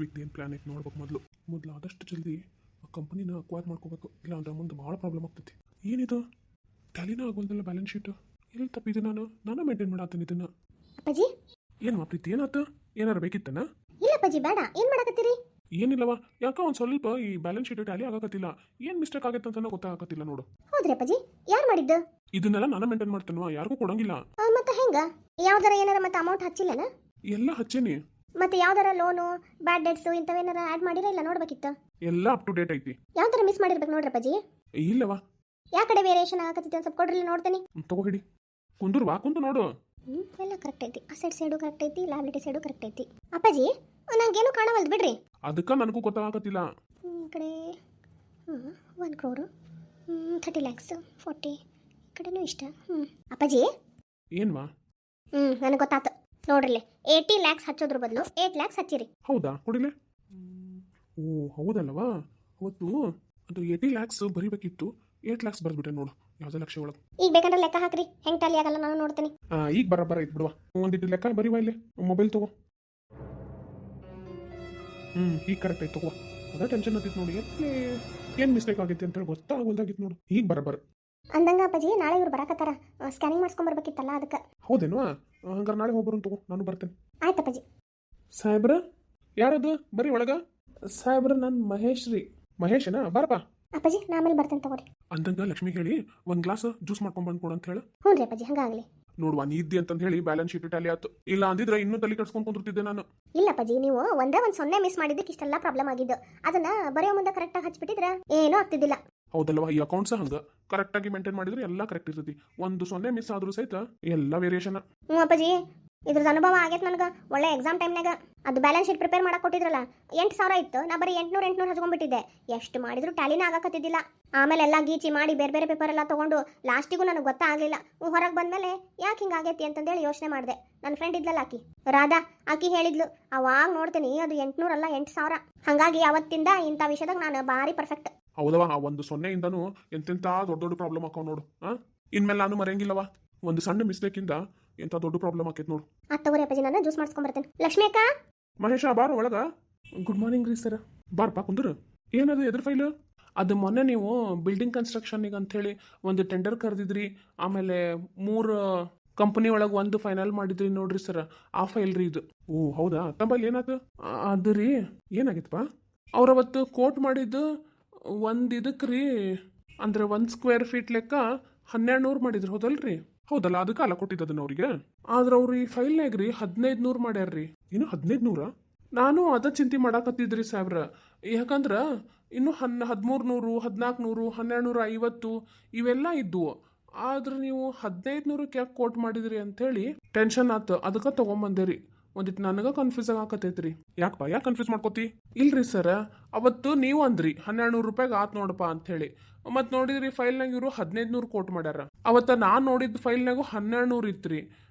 Weak ಏನು plan ಐತೆ ನೋಡ್ಬೇಕು. ಮೊದಲು ಆದಷ್ಟು ಜಲ್ದಿ ಆ ಕಂಪನಿನ ಅಕ್ವೈರ್ ಮಾಡ್ಕೋಬೇಕು, ಇಲ್ಲ ಅಂದ್ರೆ ಮುಂದೆ ಭಾಳ ಪ್ರಾಬ್ಲಮ್ ಆಗ್ತೈತಿ. ಏನಿದು ಟ್ಯಾಲಿನ ಆಗೋಲ್ದಲ್ಲ ಬ್ಯಾಲೆನ್ಸ್ ಶೀಟ್, ಎಲ್ಲಿ ತಪ್ಪಿದೆ? ನಾನು ಮೇಂಟೈನ್ ಮಾಡತ್ತೀನಿ ಇದನ್ನು. ಅಪ್ಪಾಜಿ ಏನು ಪ್ರೀತಿ, ಏನಾಯ್ತು? ಏನಾರು ಬೇಕಿತ್ತನ? ಇಲ್ಲ ಅಪ್ಪಾಜಿ, ಬೇಡ. ಏನು ಮಾಡಕತ್ತೀರಿ? ಏನಿಲ್ಲವ, ಯಾಕೋ ಒಂದು ಸ್ವಲ್ಪ ಈ ಬ್ಯಾಲೆನ್ಸ್ ಶೀಟ್ ಟ್ಯಾಲಿ ಆಗಕತ್ತಿಲ್ಲ. ಏನು ಮಿಸ್ಟೇಕ್ ಆಗೈತೆ ಅಂತ ಗೊತ್ತಾಗತ್ತಿಲ್ಲ ನೋಡು. ಹೌದ್ರಿ ಅಪ್ಪಾಜಿ, ಯಾರು ಮಾಡಿದ್ದು? ಇದನ್ನೆಲ್ಲ ನಾನು ಮೇಂಟೈನ್ ಮಾಡ್ತೇನೆ, ಯಾರಿಗೂ ಕೊಡಂಗಿಲ್ಲ. ಮತ್ತೆ ಹೆಂಗ? ಯಾವ್ದಾರ ಏನಾರ ಮತ್ತೆ ಅಮೌಂಟ್ ಹಚ್ಚಿಲ್ಲನ? ಎಲ್ಲ ಹಚ್ಚೇನಿ. ಮತ್ತೆ ಯಾವ್ದಾರ ಲೋನು, ಬ್ಯಾಡ್ ಡೆಟ್ಸು ಇಂಥವೇನಾರ ಆ್ಯಡ್ ಮಾಡಿರ? ಇಲ್ಲ ನೋಡ್ಬೇಕಿತ್ತು. ಎಲ್ಲ ಅಪ್ ಟು ಡೇಟ್ ಐತಿ. ಯಾವ್ದಾರ ಮಿಸ್ ಮಾಡಿರ್ಬೇಕು ನೋಡ್ರಿ ಅಪ್ಪಾಜಿ. ಇಲ್ಲವಾ, ಯಾವ ಕಡೆ ವೇರಿಯೇಷನ್ ಆಗಕತ್ತೈತಿ ಒಂದು ಸ್ವಲ್ಪ ಕೊಡ್ರಿ, ನೋಡ್ತೀನಿ. ತಗೋ ಹಿಡಿ, ಕುಂದುರ್ವಾ, ಕುಂತು ನೋಡು. ಎಲ್ಲ ಕರೆಕ್ಟ್ ಐತಿ. ಅಸೆಟ್ ಸೈಡು ಕರೆಕ್ಟ್ ಐತಿ, ಲಾಬಿಲಿಟಿ ಸೈಡು ಕರೆಕ್ಟ್ ಐತಿ. ಅಪ್ಪಾಜಿ ನಂಗೇನು ಕಾಣವಲ್ದು ಬಿಡ್ರಿ. ಅದಕ್ಕೆ ನನಗೂ ಗೊತ್ತಾಗತ್ತಿಲ್ಲ. ಈ ಕಡೆ 1 crore, 30 lakhs, 40 ಈ ಕಡೆನೂ ಇಷ್ಟ. ಅಪ್ಪಾಜಿ ಏನ್ವಾ? ನನಗೆ ಗೊತ್ತಾತು ನೋಡ್ರಿ. 80 lakhs ಹಚ್ಚೋದ್ರ ಬದಲು 8 lakhs ಹಚ್ಚಿರಿ. ಹೌದಾ? ಕೊಡಿಲೆ. ಓ ಹೌದಲ್ಲವಾ, ಅವತ್ತು ಅದು 80 lakhs ಬರಿಬೇಕಿತ್ತು, 8 lakhs ಬರ್ಬಿಟ್ಟೆ ನೋಡು. ಯಾವುದೇ ಲಕ್ಷ ಒಳಗೆ ಈಗ ಬೇಕಂದ್ರೆ ಲೆಕ್ಕ ಹಾಕ್ರಿ, ಹೆಂಗೆ ಟ್ಯಾಲಿ ಆಗಲ್ಲ ನಾನು ನೋಡ್ತೀನಿ. ಈಗ ಬರಬ್ಬರ ಐತ್ ಬಿಡುವ. ಒಂದಿಟ್ಟು ಲೆಕ್ಕ ಬರೀವಾ, ಇಲ್ಲಿ ಮೊಬೈಲ್ ತಗೋ. ಈಗ ಕರೆಕ್ಟ್ ಆಯ್ತು ತಗೋ. ಅದ ಟೆನ್ಷನ್ ಆಗ್ತಿತ್ತು ನೋಡಿ, ಏನು ಮಿಸ್ಟೇಕ್ ಆಗೈತೆ ಅಂತೇಳಿ ಗೊತ್ತಾಗೋದಾಗಿತ್ತು ನೋಡು. ಈಗ ಬರಬ್ಬರ ಅಂದಂಗ ಅಪ್ಪಾಜಿ, ನಾಳೆ ಇವ್ರು ಬರಾಕತ್ತಾರ, ಸ್ಕ್ಯಾನಿಂಗ್ ಮಾಡ್ಸ್ಕೊಂಬರ್ಬೇಕಿತ್ತಲ್ಲ ಅದಕ್ಕೆ. ಹೌದೇನು? ಹಂಗಾರೆ ನಾಳೆ ಹೋಗ್ಬರೋನ್ ತಗೋ, ನಾನು ಬರ್ತೇನೆ. ಆಯ್ತು ಅಪ್ಪಾಜಿ. ಸಾಹೇಬ್ರ ಯಾರದು? ಬರೀ ಒಳಗ. ಸಾಹೇಬ್ರ ನಾನು ಮಹೇಶ್ ರೀ. ಮಹೇಶನಾ? ಬಾರಪ್ಪ. ಅಪ್ಪಾಜಿ ನಾ ಆಮೇಲೆ ಬರ್ತೇನೆ ತಗೋರಿ. ಅಂದಂಗ ಲಕ್ಷ್ಮಿ ಹೇಳಿ ಒಂದು ಗ್ಲಾಸ್ ಜ್ಯೂಸ್ ಮಾಡ್ಕೊಂಡ್ ಬಂದು ಕೊಡು ಅಂತ ಹೇಳು. ಹ್ಞೂ ರೀ ಅಪ್ಪಾಜಿ, ಹಂಗಾಗಲಿ. ನೋಡುವ, ನೀ ಇದ್ದಿ ಅಂತಂದು ಹೇಳಿ ಬ್ಯಾಲೆನ್ಸ್ ಶೀಟ್ ಟ್ಯಾಲಿ ಆಯ್ತು. ಇಲ್ಲ ಅಂದಿದ್ರೆ ಇನ್ನೂ ತಲೆ ಕಟ್ಸ್ಕೊಂಡು ಕುಂತಿರ್ತಿದ್ದೆ ನಾನು. ಇಲ್ಲ ಅಪ್ಪಾಜಿ, ನೀವು ಒಂದೇ ಒಂದು 0 ಮಿಸ್ ಮಾಡಿದ್ದಕ್ಕೆ ಇಷ್ಟೆಲ್ಲ ಪ್ರಾಬ್ಲಮ್ ಆಗಿದ್ದು. ಅದನ್ನ ಬರೆಯೋ ಮುಂದೆ ಕರೆಕ್ಟಾಗಿ ಹಚ್ಬಿಟ್ಟಿದ್ರೆ ಏನೂ ಆಗ್ತಿದ್ದಿಲ್ಲ. ಹೌದಲ್ವಾ? ಈ ಅಕೌಂಟ್ಸ್ ಹಂಗ ಕರೆಕ್ಟಾಗಿ ಮೇಂಟೈನ್ ಮಾಡಿದ್ರೆ ಎಲ್ಲ ಕರೆಕ್ಟ್ ಇರ್ತೈತಿ. ಒಂದು 0 ಮಿಸ್ ಆದ್ರೂ ಸಹಿತ ಎಲ್ಲ ವೇರಿಯೇಷನ್. ಹ್ಞೂ ಅಪ್ಪಾಜಿ, ಇದ್ರದ್ದು ಅನುಭವ ಆಗೈತೆ ನನಗೆ. ಒಳ್ಳೆ ಎಕ್ಸಾಮ್ ಟೈಮ್ನಾಗ ಅದು ಬ್ಯಾಲೆನ್ಸ್ ಶೀಟ್ ಪ್ರಿಪೇರ್ ಮಾಡಕ್ಕೆ ಕೊಟ್ಟಿದ್ರಲ್ಲ, 8,000 ಇತ್ತು. ನಾ ಬರೀ 800 ಹಚ್ಕೊಂಡ್ಬಿಟ್ಟಿದ್ದೆ. ಎಷ್ಟು ಮಾಡಿದ್ರು ಟ್ಯಾಲಿನ ಆಗಕತ್ತಿದ್ದಿಲ್ಲ. ಆಮೇಲೆ ಎಲ್ಲ ಗೀಚಿ ಮಾಡಿ ಬೇರೆ ಬೇರೆ ಪೇಪರ್ ಎಲ್ಲ ತೊಗೊಂಡು ಲಾಸ್ಟಿಗೂ ನನಗೆ ಗೊತ್ತಾಗಲಿಲ್ಲ. ಹೊರಗೆ ಬಂದಮೇಲೆ ಯಾಕೆ ಹಿಂಗೆ ಆಗೈತಿ ಅಂತಂದೇಳಿ ಯೋಚನೆ ಮಾಡಿದೆ. ನನ್ನ ಫ್ರೆಂಡ್ ಇದ್ಲಲ್ಲ ಆಕಿ ರಾಧಾ, ಆಕಿ ಹೇಳಿದ್ಲು, ಅವಾಗ ನೋಡ್ತೀನಿ ಅದು 800 ಅಲ್ಲ 8,000. ಹಾಗಾಗಿ ಅವತ್ತಿಂದ ಇಂಥ ವಿಷಯದಾಗ ನಾನು ಭಾರಿ ಪರ್ಫೆಕ್ಟ್. ಹೌದವಾ? ಆ ಒಂದು 0ಇಂದನೂ ಎಂತೆಂಥ ದೊಡ್ಡ ದೊಡ್ಡ ಪ್ರಾಬ್ಲಮ್ ಹಾಕೋ ನೋಡು. ಇನ್ಮೇಲೆ ನಾನು ಮರೆಯಂಗಿಲ್ಲವಾ, ಒಂದು ಸಣ್ಣ ಮಿಸ್ಟೇಕಿಂದ ಎಂಥ ದೊಡ್ಡ ಪ್ರಾಬ್ಲಮ್ ಆಕೈತೆ ನೋಡು. ತಗೋರಿ ಅಪ್ಪಾಜಿ, ನಾನು ಜ್ಯೂಸ್ ಮಾಡ್ಸ್ಕೊಂಬರ್ತೇನೆ. ಲಕ್ಷ್ಮಿ ಅಕ್ಕ. ಮಹೇಶ ಬಾರ ಒಳಗ. ಗುಡ್ ಮಾರ್ನಿಂಗ್ ರೀ ಸರ್. ಬಾರಪ್ಪ ಕುಂದ್ರು. ಏನದು ಎದ್ರ ಫೈಲ್? ಅದು ಮೊನ್ನೆ ನೀವು ಬಿಲ್ಡಿಂಗ್ ಕನ್ಸ್ಟ್ರಕ್ಷನಿಗೆ ಅಂಥೇಳಿ ಒಂದು ಟೆಂಡರ್ ಕರೆದಿದ್ರಿ, ಆಮೇಲೆ 3 ಕಂಪನಿ ಒಳಗೆ ಒಂದು ಫೈನಲ್ ಮಾಡಿದ್ರಿ ನೋಡ್ರಿ ಸರ್, ಆ ಫೈಲ್ ರೀ ಇದು. ಓ ಹೌದಾ? ತಂಬಲ್ಲಿ ಏನಾಯ್ತು? ಅದು ರೀ ಏನಾಗಿತ್ತಪ್ಪ, ಅವ್ರವತ್ತು ಕೋಟ್ ಮಾಡಿದ್ದು ಒಂದು ಇದಕ್ಕೆ ರೀ, ಅಂದರೆ 1 ಸ್ಕ್ವೇರ್ ಫೀಟ್ ಲೆಕ್ಕ 1200 ಮಾಡಿದ್ರು. ಹೌದಲ್ರಿ? ಹೌದಲ್ಲ, ಅದಕ್ಕೆ ಅಲ್ಲ ಕೊಟ್ಟಿದ್ದದನ್ನ ಅವ್ರಿಗೆ. ಆದ್ರೆ ಅವ್ರು ಈ ಫೈಲ್ನಾಗ ರೀ 1500 ಮಾಡ್ಯಾರ್ರಿ. ಏನು 1500? ನಾನು ಅದ ಚಿಂತೆ ಮಾಡಾಕತ್ತಿದ್ರಿ ಸಾಹೇಬ್ರ. ಯಾಕಂದ್ರೆ ಇನ್ನು 1300, 1400, 1250 ಇವೆಲ್ಲ ಇದ್ವು. ಆದ್ರೆ ನೀವು 1500ಕ್ಕೆ ಯಾಕೆ ಕೋಟ್ ಮಾಡಿದ್ರಿ ಅಂಥೇಳಿ ಟೆನ್ಷನ್ ಆತು. ಅದಕ್ಕೆ ತೊಗೊಂಬಂದೇರಿ. ಒಂದಿಟ್ಟು ನನಗೆ ಕನ್ಫ್ಯೂಸ್ ಆಗಕತ್ತೈತ್ರಿ. ಯಾಕಪ್ಪ, ಯಾಕೆ ಕನ್ಫ್ಯೂಸ್ ಮಾಡ್ಕೋತಿ? ಇಲ್ರಿ ಸರ, ಅವತ್ತು ನೀವು ಅಂದ್ರಿ 1200 ರೂಪಾಯಿಗೆ ಆತು ನೋಡಪ್ಪ ಅಂಥೇಳಿ. ಮತ್ತು ನೋಡಿದ್ರಿ ಫೈಲ್ನಾಗ ಇವರು 1500 ಕೋಟ್ ಮಾಡ್ಯಾರ. ಅವತ್ತು ನಾನು ನೋಡಿದ ಫೈಲ್ನಾಗೂ 1200 ಇತ್ತು.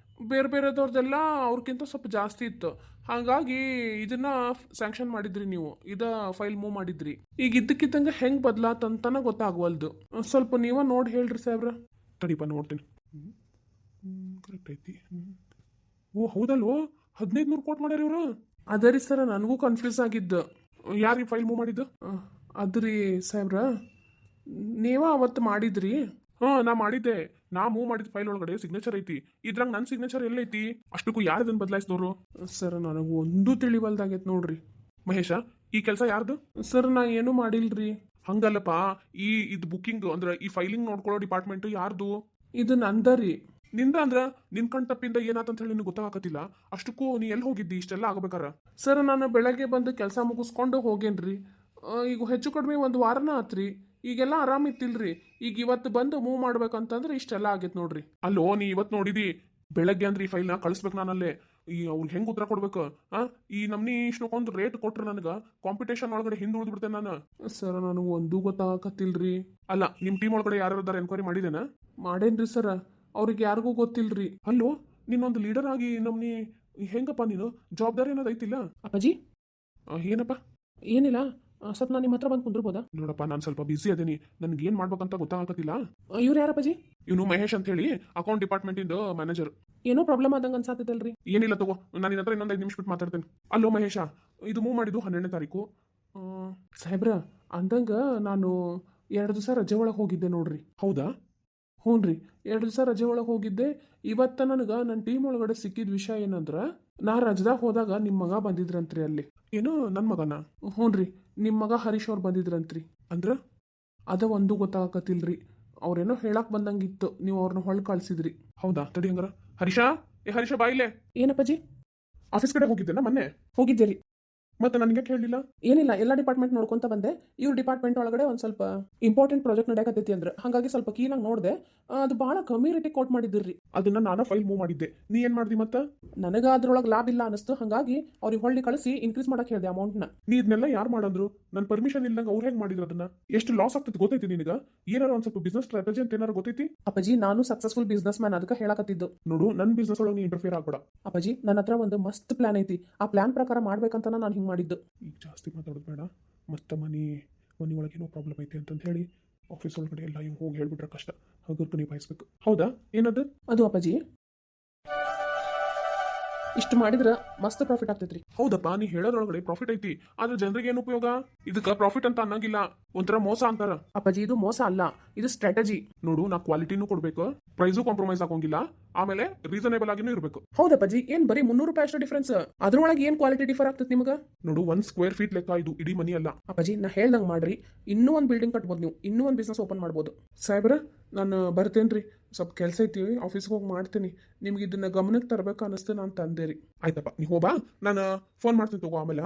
ಬೇರೆ ಬೇರೆದವ್ರದ್ದೆಲ್ಲ ಅವ್ರಿಗಿಂತ ಸ್ವಲ್ಪ ಜಾಸ್ತಿ ಇತ್ತು. ಹಾಗಾಗಿ ಇದನ್ನ ಸ್ಯಾಂಕ್ಷನ್ ಮಾಡಿದ್ರಿ ನೀವು, ಫೈಲ್ ಮೂವ್ ಮಾಡಿದ್ರಿ. ಈಗ ಇದ್ದಕ್ಕಿದ್ದಂಗೆ ಹೆಂಗೆ ಬದಲಾತಂತನ ಗೊತ್ತಾಗವಲ್ದು. ಸ್ವಲ್ಪ ನೀವ ನೋಡಿ ಹೇಳ್ರಿ ಸಾಹೇಬ್ರ. ತಡಿಪ ನೋಡ್ತೀನಿ. ಕರೆಕ್ಟ್ ಐತಿ. ಓ ಹೌದಲ್ವೋ, 1500 ಕೋಟ್ ಮಾಡ್ಯಾರ ಇವರು. ಅದೇ ರೀ ಸರ, ನನಗೂ ಕನ್ಫ್ಯೂಸ್ ಆಗಿದ್ದು. ಯಾರು ಈ ಫೈಲ್ ಮೂವ್ ಮಾಡಿದ್ದು? ಅದ್ರಿ ಸಾಹೇಬ್ರ, ನೀವ ಅವತ್ತು ಮಾಡಿದ್ರಿ. ನಾ ಮಾಡಿದ್ದೆ. ನಾ ಮೂವ್ ಮಾಡಿದ ಫೈಲ್ ಒಳಗಡೆ ಸಿಗ್ನೇಚರ್ ಐತಿ. ಇದ್ರಾಗ ನನ್ನ ಸಿಗ್ನೇಚರ್ ಎಲ್ಲೈತಿ? ಅಷ್ಟಕ್ಕೂ ಯಾರು ಇದನ್ನು ಬದಲಾಯಿಸಿದವರು? ಸರ್ ನನಗೆ ಒಂದು ತಿಳಿವಲ್ದಾಗೈತೆ ನೋಡ್ರಿ. ಮಹೇಶ, ಈ ಕೆಲಸ ಯಾರ್ದು? ಸರ್ ನಾ ಏನೂ ಮಾಡಿಲ್ರಿ. ಹಂಗಲ್ಲಪ್ಪ, ಇದು ಬುಕ್ಕಿಂಗ್ ಅಂದ್ರೆ ಈ ಫೈಲಿಂಗ್ ನೋಡ್ಕೊಳ್ಳೋ ಡಿಪಾರ್ಟ್ಮೆಂಟ್ ಯಾರ್ದು? ಇದು ನಂದರಿ. ನಿಂದ ಅಂದ್ರ ನಿನ್ ಕಣ್ ತಪ್ಪಿಂದ ಏನಾತಂತ ಹೇಳಿ ನಿನಗೆ ಗೊತ್ತಾಗತ್ತಿಲ್ಲ. ಅಷ್ಟಕ್ಕೂ ನೀ ಎಲ್ಲಿ ಹೋಗಿದ್ದಿ ಇಷ್ಟೆಲ್ಲ ಆಗಬೇಕಾರ? ಸರ್ ನಾನು ಬೆಳಗ್ಗೆ ಬಂದು ಕೆಲಸ ಮುಗಿಸ್ಕೊಂಡು ಹೋಗೇನ್ರಿ. ಈಗ ಹೆಚ್ಚು ಕಡಿಮೆ 1 ವಾರನ ಆತ್ರಿ. ಈಗೆಲ್ಲ ಆರಾಮಿತ್ತಿಲ್ರಿ. ಈಗ ಇವತ್ತು ಬಂದು ಮೂವ್ ಮಾಡ್ಬೇಕಂತಂದ್ರೆ ಇಷ್ಟೆಲ್ಲ ಆಗೈತೆ ನೋಡ್ರಿ. ಅಲ್ಲೋ, ನೀ ಇವತ್ತು ನೋಡಿದಿ ಬೆಳಗ್ಗೆ ಅಂದ್ರೆ ಈ ಫೈಲ್ನ ಕಳಿಸ್ಬೇಕು ನಾನಲ್ಲೇ. ಅವ್ರಿಗೆ ಹೆಂಗೆ ಉತ್ತರ ಕೊಡ್ಬೇಕು? ಈ ನಮ್ನಿ ಇಷ್ಟೊಂದು ರೇಟ್ ಕೊಟ್ರೆ ನನಗೆ ಕಾಂಪಿಟೇಷನ್ ಒಳಗಡೆ ಹಿಂದೆ ಉಳಿದ್ಬಿಡ್ತೇನೆ ನಾನು. ಸರ್ ನನಗೆ ಒಂದೂ ಗೊತ್ತಾಗತ್ತಿಲ್ರಿ. ಅಲ್ಲ, ನಿಮ್ಮ ಟೀಮ್ ಒಳಗಡೆ ಯಾರ್ಯಾರ ಎನ್ಕ್ವೈರಿ ಮಾಡಿದೇನ? ಮಾಡೇನ್ರಿ ಸರ್, ಅವ್ರಿಗೆ ಯಾರಿಗೂ ಗೊತ್ತಿಲ್ರಿ. ಅಲ್ಲೋ, ನೀನೊಂದು ಲೀಡರ್ ಆಗಿ ನಮ್ನಿ ಹೆಂಗಪ್ಪ ನೀನು? ಜವಾಬ್ದಾರಿ ಅನ್ನೋದು ಐತಿಲ್ಲ? ಅಪ್ಪಾಜಿ ಏನಪ್ಪ? ಏನಿಲ್ಲ, ಸ್ವಲ್ಪ ನಾನು ನಿಮ್ಮ ಹತ್ರ ಬಂದು ಕುಂದ್ರಬೋದಾ? ನೋಡಪ್ಪ, ನಾನು ಸ್ವಲ್ಪ ಬಿಸಿ ಅದೀನಿ, ನನ್ಗೆ ಏನು ಮಾಡ್ಬೇಕಂತ ಗೊತ್ತಾಗತ್ತಿಲ್ಲ. ಇವ್ರು ಯಾರಪ್ಪಾಜಿ? ಇವನು ಮಹೇಶ್ ಅಂತ ಹೇಳಿ ಅಕೌಂಟ್ ಡಿಪಾರ್ಟ್ಮೆಂಟಿಂದ ಮ್ಯಾನೇಜರ್. ಏನೋ ಪ್ರಾಬ್ಲಮ್ ಆದಂಗೆ ಅನ್ಸಾತೈತಲ್ರಿ. ಏನಿಲ್ಲ ತಗೋ, ನಾನು ನಿನ್ನ ಹತ್ರ ಇನ್ನೊಂದು 5 ನಿಮಿಷ ಬಿಟ್ಟು ಮಾತಾಡ್ತೇನೆ. ಅಲ್ಲೋ ಮಹೇಶ, ಇದು ಮೂವ್ ಮಾಡಿದ್ದು 12ನೇ ತಾರೀಕು. ಸಾಹೇಬ್ರ, ಅಂದಂಗ ನಾನು 2 ದಿವಸ ರಜೆ ಒಳಗೆ ಹೋಗಿದ್ದೆ ನೋಡ್ರಿ. ಹೌದಾ? ಹ್ಞೂ ರೀ, 2 ದಿವಸ ರಜೆ ಒಳಗೆ ಹೋಗಿದ್ದೆ. ಇವತ್ತ ನನಗೆ ನನ್ನ ಟೀಮ್ ಒಳಗಡೆ ಸಿಕ್ಕಿದ ವಿಷಯ ಏನಂದ್ರೆ, ನಾ ರಜದಾಗ ಹೋದಾಗ ನಿಮ್ಮ ಮಗ ಬಂದಿದ್ರಂತ್ರಿ ಅಲ್ಲಿ. ಏನು ನನ್ನ ಮಗನ? ಹ್ಞೂ ರೀ, ನಿಮ್ಮ ಮಗ ಹರೀಶ್ ಅವ್ರು ಬಂದಿದ್ರಂತ್ರಿ. ಅಂದ್ರೆ ಅದ ಒಂದು ಗೊತ್ತಾಗಕತ್ತಿಲ್ರಿ. ಅವ್ರೇನೋ ಹೇಳಕ್ ಬಂದಂಗಿತ್ತು, ನೀವು ಅವ್ರನ್ನ ಹೊಳ್ ಕಳ್ಸಿದ್ರಿ. ಹೌದಾ? ತಡಿ ಹಂಗಾರ. ಹರೀಶಾ, ಏ ಹರೀಶಾ ಬಾಯಿಲೆ. ಏನಪ್ಪಾಜಿ? ಆಫೀಸ್ ಕಡೆ ಹೋಗಿದ್ದೇನ ಮೊನ್ನೆ? ಹೋಗಿದ್ದೆ ರೀ. ಮತ್ತೆ ನನಗೆ ಕೇಳಲಿಲ್ಲ? ಏನಿಲ್ಲ, ಎಲ್ಲ ಡಿಪಾರ್ಟ್ಮೆಂಟ್ ನೋಡ್ಕೊಂತ ಬಂದೆ. ಇವ್ರ ಡಿಪಾರ್ಟ್ಮೆಂಟ್ ಒಳಗಡೆ ಒಂದು ಸ್ವಲ್ಪ ಇಂಪಾರ್ಟೆಂಟ್ ಪ್ರಾಜೆಕ್ಟ್ ನಡೆಯಕತ್ತೈತಿ ಅಂದ್ರೆ ಹಾಗಾಗಿ ಸ್ವಲ್ಪ ಕೀನಾಗಿ ನೋಡಿದೆ. ಅದು ಭಾಳ ಕಮ್ಮಿ ರೇಟಿಗೆ ಕೊಟ್ ಮಾಡಿದ್ರಿ. ಅದನ್ನ ನಾನು ಫೈಲ್ ಮೂವ್ ಮಾಡಿದ್ದೆ. ನೀ ಏನು ಮಾಡ್ದಿ ಮತ್ತೆ? ನನಗೆ ಅದ್ರೊಳಗೆ ಲಾಭ ಇಲ್ಲ ಅನಿಸ್ತು, ಹಾಗಾಗಿ ಅವ್ರಿಗೆ ಹೊಳ್ಳಿ ಕಳಿಸಿ ಇನ್ಕ್ರೀಸ್ ಮಾಡಕ್ಕೆ ಹೇಳಿದೆ ಅಮೌಂಟ್ನ. ನೀ ಇದನ್ನೆಲ್ಲ ಯಾರು ಮಾಡಂದ್ರು? ನನ್ನ ಪರ್ಮಿಷನ್ ಇಲ್ಲಂಗೆ ಅವ್ರು ಹೆಂಗೆ ಮಾಡಿದ್ರು ಅದನ್ನ? ಎಷ್ಟು ಲಾಸ್ ಆಗ್ತೈತಿ ಗೊತ್ತೈತಿ ನಿನಗೆ? ಏನಾರು ಒಂದು ಸ್ವಲ್ಪ ಬಿಸ್ನೆಸ್ ಸ್ಟ್ರಾಟಜಿ ಅಂತ ಏನಾರು ಗೊತ್ತೈತಿ? ಅಪ್ಪಾಜಿ, ನಾನು ಸಕ್ಸಸ್ಫುಲ್ ಬಿಸ್ನೆಸ್ ಮ್ಯಾನ್, ಅದಕ್ಕೆ ಹೇಳಕತ್ತಿದ್ದು. ನೋಡು, ನನ್ನ ಬಿಸ್ನೆಸ್ ಒಳಗೆ ನೀ ಇಂಟರ್ಫಿಯರ್ ಆಗ್ಬೇಡ. ಅಪ್ಪಾಜಿ, ನನ್ನ ಹತ್ರ ಒಂದು ಮಸ್ತ್ ಪ್ಲಾನ್ ಐತಿ. ಆ ಪ್ಲಾನ್ ಪ್ರಕಾರ ಮಾಡ್ಬೇಕಂತ ನಾನು ಹಿಂಗೆ ಮಾಡಿದ್ದು. ಈಗ ಜಾಸ್ತಿ ಮಾತಾಡೋದು ಬೇಡ. ಮತ್ತೆ ಮನೆ ಒಳಗೆ ಏನೋ ಪ್ರಾಬ್ಲಮ್ ಐತೆ ಅಂತ ಹೇಳಿ ಆಫೀಸ್ ಒಳಗಡೆ ಎಲ್ಲ ಹಿಂಗೆ ಹೋಗಿ ಹೇಳ್ಬಿಟ್ರೆ ಕಷ್ಟ. ಹಾಗರ್ಕು ನಿಭಾಯಿಸ್ಬೇಕು. ಹೌದಾ? ಏನದು? ಅದು ಅಪ್ಪಾಜಿ, ಇಷ್ಟು ಮಾಡಿದ್ರೆ ಮಸ್ತ್ ಪ್ರಾಫಿಟ್ ಆಗ್ತೈತ್ರಿ. ಹೌದಪ್ಪ, ನೀ ಹೇಳೋದ್ರೊಳಗಡೆ ಪ್ರಾಫಿಟ್ ಐತಿ, ಆದ್ರೆ ಜನರಿಗೆ ಏನು ಉಪಯೋಗ? ಇದಕ್ಕೆ ಪ್ರಾಫಿಟ್ ಅಂತ ಅನ್ನಂಗಿಲ್ಲ, ಒಂಥರ ಮೋಸ ಅಂತಾರ. ಅಪ್ಪಾಜಿ, ಇದು ಮೋಸ ಅಲ್ಲ, ಇದು ಸ್ಟ್ರಾಟಜಿ. ನೋಡು, ನಾ ಕ್ವಾಲಿಟಿನೂ ಕೊಡ್ಬೇಕು, ಪ್ರೈಸು ಕಾಂಪ್ರಮೈಸ್ ಆಗೋಂಗಿಲ್ಲ, ಆಮೇಲೆ ರೀಸನೇಬಲ್ ಆಗಿನೂ ಇರಬೇಕು. ಹೌದಪ್ಪಾಜಿ, ಏನ್ ಬರೀ 300 ರೂಪಾಯಿ ಅಷ್ಟು ಡಿಫ್ರೆನ್ಸ್? ಅದ್ರೊಳಗೆ ಏನ್ ಕ್ವಾಲಿಟಿ ಡಿಫರ್ ಆಗ್ತದೆ ನಿಮ್ಗೆ? ನೋಡು, 1 ಸ್ಕ್ವೇರ್ ಫೀಟ್ ಲೆಕ್ಕ ಇದು ಇಡೀ ಮನಿ ಅಲ್ಲ. ಅಪ್ಪಾಜಿ, ನಾ ಹೇಳ್ದಂಗೆ ಮಾಡ್ರಿ, ಇನ್ನೂ ಒಂದು ಬಿಲ್ಡಿಂಗ್ ಕಟ್ಬೋದು, ನೀವು ಇನ್ನೂ ಒಂದು ಬಿಸ್ನೆಸ್ ಓಪನ್ ಮಾಡ್ಬೋದು. ಸಾಹೇಬ್ರ, ನಾನು ಬರ್ತೇನ್ರಿ, ಸ್ವಲ್ಪ ಕೆಲಸ ಐತಿ, ಆಫೀಸ್ಗೆ ಹೋಗಿ ಮಾಡ್ತೀನಿ. ನಿಮ್ಗೆ ಇದನ್ನ ಗಮನಕ್ಕೆ ತರಬೇಕು ಅನ್ನಿಸ್ತು, ನಾನು ತಂದೆ ರೀ. ಆಯ್ತಪ್ಪ, ನೀವು ಹೋಗಾ, ನಾನು ಫೋನ್ ಮಾಡ್ತೀನಿ ತಗೋ ಆಮೇಲೆ.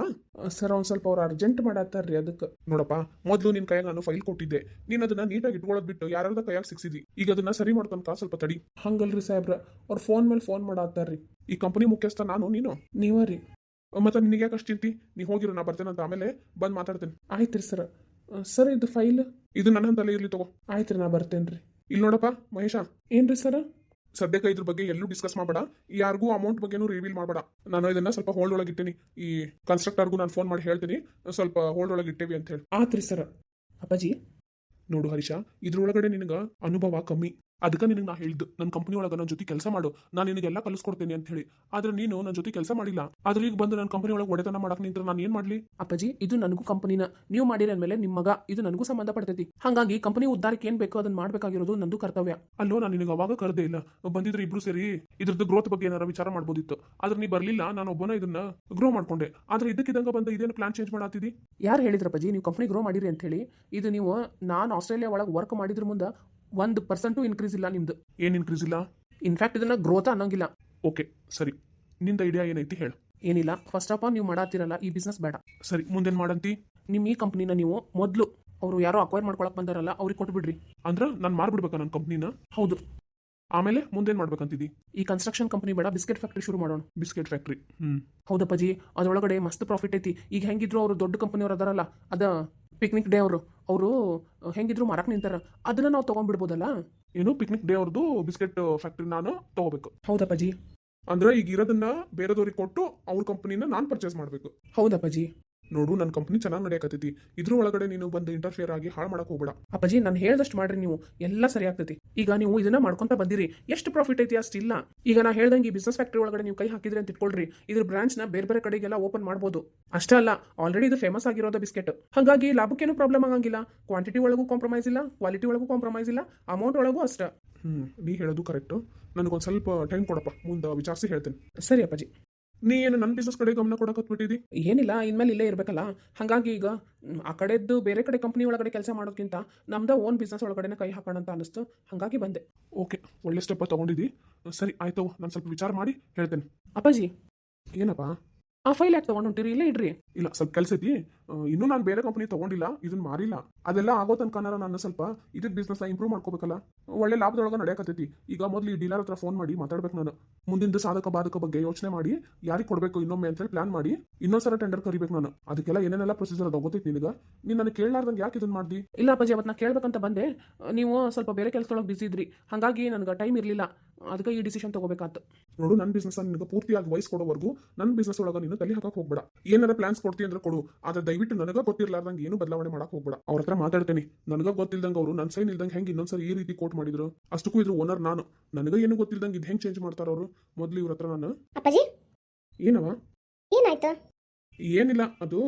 ಸರ್, ಒಂದು ಸ್ವಲ್ಪ ಅವ್ರು ಅರ್ಜೆಂಟ್ ಮಾಡತ್ತಾರ್ರಿ, ಅದಕ್ಕೆ. ನೋಡಪ್ಪ, ಮೊದಲು ನಿನ್ನ ಕೈಯಾಗ ನಾನು ಫೈಲ್ ಕೊಟ್ಟಿದ್ದೆ, ನೀನು ಅದನ್ನ ನೀಟಾಗಿ ಇಟ್ಕೊಳ್ಳೋದು ಬಿಟ್ಟು ಯಾರ್ಯಾರ್ದ ಕೈಯಾಗ ಸಿಕ್ಸಿದಿ. ಈಗ ಅದನ್ನ ಸರಿ ಮಾಡ್ಕೊಂತ ಸ್ವಲ್ಪ ತಡಿ. ಹಂಗಲ್ರಿ ಸಾಹೇಬ್ರ, ಅವ್ರು ಫೋನ್ ಮೇಲೆ ಫೋನ್ ಮಾಡತ್ತಾರ್ರಿ. ಈ ಕಂಪನಿ ಮುಖ್ಯಸ್ಥ ನಾನು, ನೀವ ರೀ. ಮತ್ತೆ ನಿನಗೆ ಯಾಕೆ ಅಷ್ಟು ಚಿಂತಿ? ನೀವು ಹೋಗಿರೋ, ನಾ ಬರ್ತೇನೆ ಅಂತ ಆಮೇಲೆ ಬಂದು ಮಾತಾಡ್ತೇನೆ. ಆಯ್ತು ರೀ ಸರ್. ಸರ್, ಇದು ಫೈಲ್ ಇದು ನನ್ನ ಹಂತಲ್ಲೇ ಇರಲಿ ತಗೋ. ಆಯ್ತು ರೀ, ನಾ ಬರ್ತೇನೆ ರೀ. ಇಲ್ಲಿ ನೋಡಪ್ಪ ಮಹೇಶ. ಏನ್ರಿ ಸರ್? ಸದ್ಯಕ್ಕೆ ಇದ್ರ ಬಗ್ಗೆ ಎಲ್ಲೂ ಡಿಸ್ಕಸ್ ಮಾಡಬೇಡ, ಯಾರಿಗೂ ಅಮೌಂಟ್ ಬಗ್ಗೆನೂ ರಿವೀಲ್ ಮಾಡಬೇಡ. ನಾನು ಇದನ್ನ ಸ್ವಲ್ಪ ಹೋಲ್ಡ್ ಒಳಗೆ ಇಟ್ಟೇನಿ. ಈ ಕನ್ಸ್ಟ್ರಕ್ಟರ್ಗೂ ನಾನು ಫೋನ್ ಮಾಡಿ ಹೇಳ್ತೀನಿ, ಸ್ವಲ್ಪ ಹೋಲ್ಡ್ ಒಳಗೆ ಇಟ್ಟೇವಿ ಅಂತ ಹೇಳಿ. ಆತ್ರಿ ಸರ್. ಅಪ್ಪಾಜಿ, ನೋಡು ಹರೀಶ, ಇದ್ರೊಳಗಡೆ ನಿನಗೆ ಅನುಭವ ಕಮ್ಮಿ, ಅದಕ್ಕೆ ನಿನಗೆ ನಾ ಹೇಳಿದ್ದು ನನ್ನ ಕಂಪನಿ ಒಳಗೆ ನನ್ನ ಜೊತೆ ಕೆಲಸ ಮಾಡು, ನಾನು ನಿನಗೆಲ್ಲ ಕಲಿಸ್ಕೊಡ್ತೀನಿ ಅಂತ ಹೇಳಿ. ಆದ್ರೆ ನೀನು ನನ್ನ ಜೊತೆ ಕೆಲಸ ಮಾಡಿಲ್ಲ. ಆದ್ರೆ ಈಗ ಬಂದು ನನ್ನ ಕಂಪನಿ ಒಳಗೆ ಒಡೆತನ ಮಾಡಕ್ಕೆ ನಿಂತ್ರೆ ನಾನು ಏನು ಮಾಡಲಿ? ಅಪ್ಪಾಜಿ, ಇದು ನನಗೂ ಕಂಪನಿನ, ನೀವು ಮಾಡಿರ ಅಂದಮೇಲೆ ನಿಮ್ಮ ಮಗ, ಇದು ನನಗೂ ಸಂಬಂಧಪಡ್ತೈತಿ. ಹಾಗಾಗಿ ಕಂಪನಿ ಉದ್ದಾರಕ್ಕೆ ಏನು ಬೇಕೋ ಅದನ್ನ ಮಾಡಬೇಕಾಗಿರೋದು ನಂದು ಕರ್ತವ್ಯ. ಅಲ್ಲೋ, ನಾನು ನಿನಗೆ ಅವಾಗ ಕರೆದೇ ಇಲ್ಲ, ಬಂದಿದ್ರೆ ಇಬ್ರು ಸೇರಿ ಇದ್ರದ್ದು ಗ್ರೋತ್ ಬಗ್ಗೆ ಏನಾರ ವಿಚಾರ ಮಾಡ್ಬೋದಿತ್ತು. ಆದ್ರೆ ನೀ ಬರಲಿಲ್ಲ, ನಾನು ಒಬ್ಬನ ಇದನ್ನ ಗ್ರೋ ಮಾಡ್ಕೊಂಡೆ. ಆದ್ರೆ ಇದಕ್ಕಿದಂಗೆ ಬಂದು ಇದೇನು ಪ್ಲಾನ್ ಚೇಂಜ್ ಮಾಡತ್ತಿದ್ದಿ? ಯಾರು ಹೇಳಿದ್ರಪ್ಪಾಜಿ ನೀವು ಕಂಪನಿ ಗ್ರೋ ಮಾಡಿರಿ ಅಂತ ಹೇಳಿ? ಇದು ನೀವು ನಾನು ಆಸ್ಟ್ರೇಲಿಯಾ ಒಳಗೆ ವರ್ಕ್ ಮಾಡಿದ್ರ ಮುಂದೆ 1% ಇನ್ಕ್ರೀಸ್ ಇಲ್ಲ ನಿಮ್ದು. ಏನು ಇನ್ಕ್ರೀಸ್ ಇಲ್ಲ? ಇನ್ಫ್ಯಾಕ್ಟ್ ಇದನ್ನ ಗ್ರೋತ್ ಅನ್ನೋಂಗಿಲ್ಲ. ಓಕೆ ಸರಿ, ನಿಂದ ಐಡಿಯಾ ಏನೈತಿ ಹೇಳು. ಏನಿಲ್ಲ, ಫಸ್ಟ್ ಆಫ್ ಆಲ್ ನೀವು ಮಾಡತ್ತಿರಲ್ಲ ಈ ಬಿಸ್ನೆಸ್ ಬೇಡ. ಸರಿ, ಮುಂದೇನು ಮಾಡಂತಿ? ನಿಮ್ಮ ಈ ಕಂಪ್ನಿನ ನೀವು ಮೊದಲು ಅವರು ಯಾರೋ ಅಕ್ವೈರ್ ಮಾಡ್ಕೊಳಕ್ ಬಂದಾರಲ್ಲ ಅವ್ರಿಗೆ ಕೊಟ್ಬಿಡ್ರಿ. ಅಂದ್ರೆ ನಾನು ಮಾರ್ಬಿಡ್ಬೇಕಾ ನನ್ನ ಕಂಪ್ನಿನ? ಹೌದು. ಆಮೇಲೆ ಮುಂದೇನು ಮಾಡ್ಬೇಕಂತಿದ್ದಿ? ಈ ಕನ್ಸ್ಟ್ರಕ್ಷನ್ ಕಂಪನಿ ಬೇಡ, ಬಿಸ್ಕೆಟ್ ಫ್ಯಾಕ್ಟ್ರಿ ಶುರು ಮಾಡೋಣ. Biscuit factory? ಹೌದಪ್ಪಾಜಿ, ಅದರೊಳಗಡೆ ಮಸ್ತ್ ಪ್ರಾಫಿಟ್ ಐತಿ. ಈಗ ಹೆಂಗಿದ್ರು ಅವರು ದೊಡ್ಡ ಕಂಪನಿಯವ್ರು ಅದಾರಲ್ಲ, ಅದ ಪಿಕ್ನಿಕ್ ಡೇ ಅವರು ಹೆಂಗಿದ್ರು ಮಾರಕ್ಕೆ ನಿಂತಾರ, ಅದನ್ನ ನಾವು ತೊಗೊಂಡ್ಬಿಡ್ಬೋದಲ್ಲ? ಏನು ಪಿಕ್ನಿಕ್ ಡೇ ಅವ್ರದ್ದು ಬಿಸ್ಕೆಟ್ ಫ್ಯಾಕ್ಟ್ರಿ ನಾನು ತಗೋಬೇಕು? ಹೌದಪ್ಪಾಜಿ. ಅಂದ್ರೆ ಈಗ ಇರೋದನ್ನ ಬೇರೆದವ್ರಿಗೆ ಕೊಟ್ಟು ಅವ್ರ ಕಂಪನಿನ ನಾನು ಪರ್ಚೇಸ್ ಮಾಡಬೇಕು? ಹೌದಪ್ಪಾಜಿ. ನೋಡು, ನನ್ನ ಕಂಪನಿ ಚೆನ್ನಾಗಿ ನಡೆಯಕತ್ತೈತಿ, ಇದ್ರ ಒಳಗಡೆ ನೀನು ಬಂದು ಇಂಟರ್ಫಿಯರ್ ಆಗಿ ಹಾಳು ಮಾಡಕ್ ಹೋಗ್ಬೇಡ. ಅಪ್ಪಾಜಿ, ನಾನು ಹೇಳ್ದಷ್ಟು ಮಾಡ್ರಿ, ನೀವು ಎಲ್ಲ ಸರಿ ಆಗ್ತೈತಿ. ಈಗ ನೀವು ಇದನ್ನ ಮಾಡ್ಕೊಂತ ಬಂದಿರಿ, ಎಷ್ಟು ಪ್ರಾಫಿಟ್ ಐತಿ ಅಷ್ಟಿಲ್ಲ. ಈಗ ನಾ ಹೇಳ್ದಂಗೆ ಈ ಬಿಸ್ನೆಸ್ ಫ್ಯಾಕ್ಟ್ರಿ ಒಳಗಡೆ ನೀವು ಕೈ ಹಾಕಿದ್ರಿ ಅಂತ ಇಟ್ಕೊಳ್ರಿ, ಇದ್ರ ಬ್ರಾಂಚ್ನ ಬೇರೆ ಬೇರೆ ಕಡೆಗೆಲ್ಲ ಓಪನ್ ಮಾಡ್ಬೋದು. ಅಷ್ಟೇ ಅಲ್ಲ, ಆಲ್ರೆಡಿ ಇದು ಫೇಮಸ್ ಆಗಿರೋದ ಬಿಸ್ಕೆಟ್, ಹಾಗಾಗಿ ಲಾಭಕ್ಕೇನು ಪ್ರಾಬ್ಲಮ್ ಆಗಂಗಿಲ್ಲ. ಕ್ವಾಂಟಿಟಿ ಒಳಗೂ ಕಾಂಪ್ರಮೈಸ್ ಇಲ್ಲ, ಕ್ವಾಲಿಟಿ ಒಳಗೂ ಕಾಂಪ್ರಮೈಸ್ ಇಲ್ಲ, ಅಮೌಂಟ್ ಒಳಗೂ ಅಷ್ಟೇ. ನೀ ಹೇಳೋದು ಕರೆಕ್ಟು. ನನಗೊಂದು ಸ್ವಲ್ಪ ಟೈಮ್ ಕೊಡಪ್ಪ, ಮುಂದೆ ವಿಚಾರಿಸಿ ಹೇಳ್ತೇನೆ. ಸರಿ ಅಪ್ಪಾಜಿ. ನೀ ಏನು ನನ್ನ ಬಿಸ್ನೆಸ್ ಕಡೆ ಗಮನ ಕೊಡಕತ್ಬಿಟ್ಟಿದ್ದಿ? ಏನಿಲ್ಲ, ಇನ್ಮೇಲೆ ಇಲ್ಲೇ ಇರಬೇಕಲ್ಲ, ಹಾಗಾಗಿ ಈಗ ಆ ಕಡೆದ್ದು ಬೇರೆ ಕಡೆ ಕಂಪ್ನಿ ಒಳಗಡೆ ಕೆಲಸ ಮಾಡೋದಕ್ಕಿಂತ ನಮ್ದು ಓನ್ ಬಿಸ್ನೆಸ್ ಒಳಗಡೆ ಕೈ ಹಾಕೋಣ ಅಂತ ಅನಿಸ್ತು, ಹಾಗಾಗಿ ಬಂದೆ. ಓಕೆ, ಒಳ್ಳೆ ಸ್ಟೆಪ್ ತೊಗೊಂಡಿದ್ದಿ. ಸರಿ ಆಯ್ತು, ನಾನು ಸ್ವಲ್ಪ ವಿಚಾರ ಮಾಡಿ ಹೇಳ್ತೇನೆ. ಅಪ್ಪಾಜಿ. ಏನಪ್ಪ? ಆ ಫೈಲ್ ಯಾಕೆ ತೊಗೊಂಡು ಹೊಂಟಿರಿ? ಇಲ್ಲೇ ಇಡ್ರಿ. ಇಲ್ಲ, ಸ್ವಲ್ಪ ಕೆಲಸ ಐತಿ, ಇನ್ನೂ ನಾನು ಬೇರೆ ಕಂಪ್ನಿ ತೊಗೊಂಡಿಲ್ಲ, ಇದನ್ನ ಮಾರಿಲ್ಲ. ಅದೆಲ್ಲ ಆಗೋ ತನಕನಾರ ನಾನು ಸ್ವಲ್ಪ ಇದಕ್ಕೆ ಬಿಸ್ನೆಸ್ ಇಂಪ್ರೂವ್ ಮಾಡ್ಕೋಬೇಕಲ್ಲ, ಒಳ್ಳೆ ಲಾಭದೊಳಗೆ ನಡೆಯಕತ್ತೈತಿ. ಈಗ ಮೊದಲು ಈ ಡೀಲರ್ ಹತ್ರ ಫೋನ್ ಮಾಡಿ ಮಾತಾಡ್ಬೇಕು ನಾನು. ಮುಂದಿನ ಸಾಧಕ ಬಾಧಕ ಬಗ್ಗೆ ಯೋಚನೆ ಮಾಡಿ ಯಾರಿಗೆ ಕೊಡಬೇಕು ಇನ್ನೊಮ್ಮೆ ಅಂತೇಳಿ ಪ್ಲಾನ್ ಮಾಡಿ ಇನ್ನೊಂದ್ಸಲ ಟೆಂಡರ್ ಕರಿಬೇಕು ನಾನು. ಅದಕ್ಕೆಲ್ಲ ಏನೇನೆಲ್ಲ ಪ್ರೊಸೀಜರ್ ಅದ ಗೊತ್ತೈತಿ ನಿನಗೆ? ನೀನು ನನಗೆ ಕೇಳಲಾರ್ದಂಗೆ ಯಾಕೆ ಇದನ್ನ ಮಾಡ್ದಿ? ಇಲ್ಲ ಅಪ್ಪಾಜಿ, ಅವತ್ತು ನಾ ಕೇಳ್ಬೇಕಂತ ಬಂದೆ, ನೀವು ಸ್ವಲ್ಪ ಬೇರೆ ಕೆಲಸದೊಳಗೆ ಬಿಸಿ ಇದ್ರಿ, ಹಾಗಾಗಿ ನನಗೆ ಟೈಮ್ ಇರಲಿಲ್ಲ. ಅದಕ್ಕೆ ಈ ಡಿಸಿಷನ್ ತಗೋಬೇಕಾತು. ನೋಡು, ನನ್ನ ಬಿಸ್ನೆಸ್ ನಿನಗೆ ಪೂರ್ತಿಯಾಗಿ ವಯಸ್ಸು ಕೊಡೋವರೆಗೂ ನನ್ನ ಬಿಸ್ನೆಸ್ ಒಳಗೆ ನೀನು ತಲೆ ಹಾಕಕ್ಕೆ ಹೋಗ್ಬೇಡ. ಏನಾರ ಪ್ಲಾನ್ಸ್ ಕೊಡ್ತೀನಿ ಅಂದ್ರೆ ಕೊಡು, ಆದ್ರೆ ದಯವಿಟ್ಟು ನನಗೆ ಗೊತ್ತಿರ್ಲಾರ್ದಂಗೆ ಏನು ಬದಲಾವಣೆ ಮಾಡಕ್ಕೆ ಹೋಗ್ಬೇಡ. ಅವ್ರ ಹತ್ರ ಮಾತಾಡ್ತೀನಿ. ನನಗೆ ಗೊತ್ತಿಲ್ದಂಗೆ ಅವರು ನನ್ನ ಸೈನ್ ಇಲ್ದಂಗೆ ಹೆಂಗೆ ಇನ್ನೊಂದ್ಸರಿ ಈ ರೀತಿ ಕೋಟ್ ಮಾಡಿದ್ರು. ಅಷ್ಟಕ್ಕೂ ಇದ್ರ ಓನರ್ ನಾನು. ನನಗೆ ಏನು ಗೊತ್ತಿಲ್ದಂಗೆ ಇದು ಹೆಂಗೆ ಚೇಂಜ್ ಮಾಡ್ತಾರ ಅವರು. ಮೊದಲು ಇವ್ರ ಹತ್ರ ನಾನು ಅಪ್ಪಾಜಿ ಏನವ ಏನಾಯ್ತು? ಏನಿಲ್ಲ, ಅದು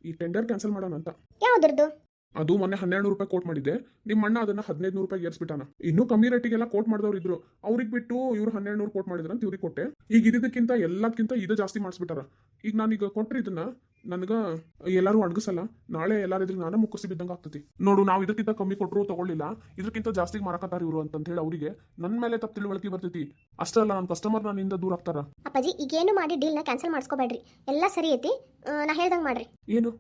ಈ ಟೆಂಡರ್ ಕ್ಯಾನ್ಸಲ್ ಮಾಡೋಣ ಅಂತ. ಯಾವ್ದ್ರದ್ದು? ಅದು ಮೊನ್ನೆ 1200 ರೂಪಾಯಿ ಕೋಟ್ ಮಾಡಿದ್ದೆ. ನಿಮ್ಮ ಅಣ್ಣ ಅದನ್ನ 1500 ರೂಪಾಯಿ ಏರ್ಸ್ಬಿಟ್ಟಾನ. ಇನ್ನೂ ಕಮ್ಮಿ ರೇಟಿಗೆಲ್ಲ ಕೋಟ್ ಮಾಡಿದವ್ರು ಇದ್ರು. ಅವ್ರಿಗೆ ಬಿಟ್ಟು ಇವ್ರು 1200 ಕೋಟ್ ಮಾಡಿದ್ರ ಅಂತ ಇವ್ರಿಗೆ ಕೊಟ್ಟೆ. ಈಗ ಇದಕ್ಕಿಂತ ಎಲ್ಲದಕ್ಕಿಂತ ಇದು ಜಾಸ್ತಿ ಮಾಡಿಸ್ಬಿಟ್ಟಾರ. ಈಗ ನಾನೀಗ ಕೊಟ್ರೆ ಇದನ್ನ ನನಗ ಎಲ್ಲರೂ ಅಡ್ಗಸಲ್ಲ. ನಾಳೆ ಎಲ್ಲಾರು ಇದ್ರಿಗೆ ನಾನು ಮುಕ್ಕಸಿ ಬಿದ್ದಂಗೆ ಆಗ್ತತಿ. ನೋಡು, ನಾವು ಇದಕ್ಕಿಂತ ಕಮ್ಮಿ ಕೊಟ್ಟರು ತಗೊಳ್ಳಿಲ್ಲ, ಇದಕ್ಕಿಂತ ಜಾಸ್ತಿ ಮಾರಕತ್ತಾರ ಇವರು ಅಂತ ಹೇಳಿ ಅವರಿಗೆ ನನ್ನ ಮೇಲೆ ತಪ್ಪು ತಿಳುವಳಿಕೆ ಬರ್ತೈತಿ. ಅಷ್ಟೇ ಅಲ್ಲ, ನನ್ನ ಕಸ್ಟಮರ್ ನನ್ನಿಂದ ದೂರ ಆಗ್ತಾರ. ಅಪ್ಪಾಜಿ ಈಗೇನು ಮಾಡಿ ಡೀಲ್ನ ಕ್ಯಾನ್ಸಲ್ ಮಾಡಿಸ್ಕೋಬೇಡ್ರಿ. ಎಲ್ಲ ಸರಿ ಐತಿ. ನಾ ಹೇಳ್ದಂಗೆ ಮಾಡ್ರಿ. ಏನು?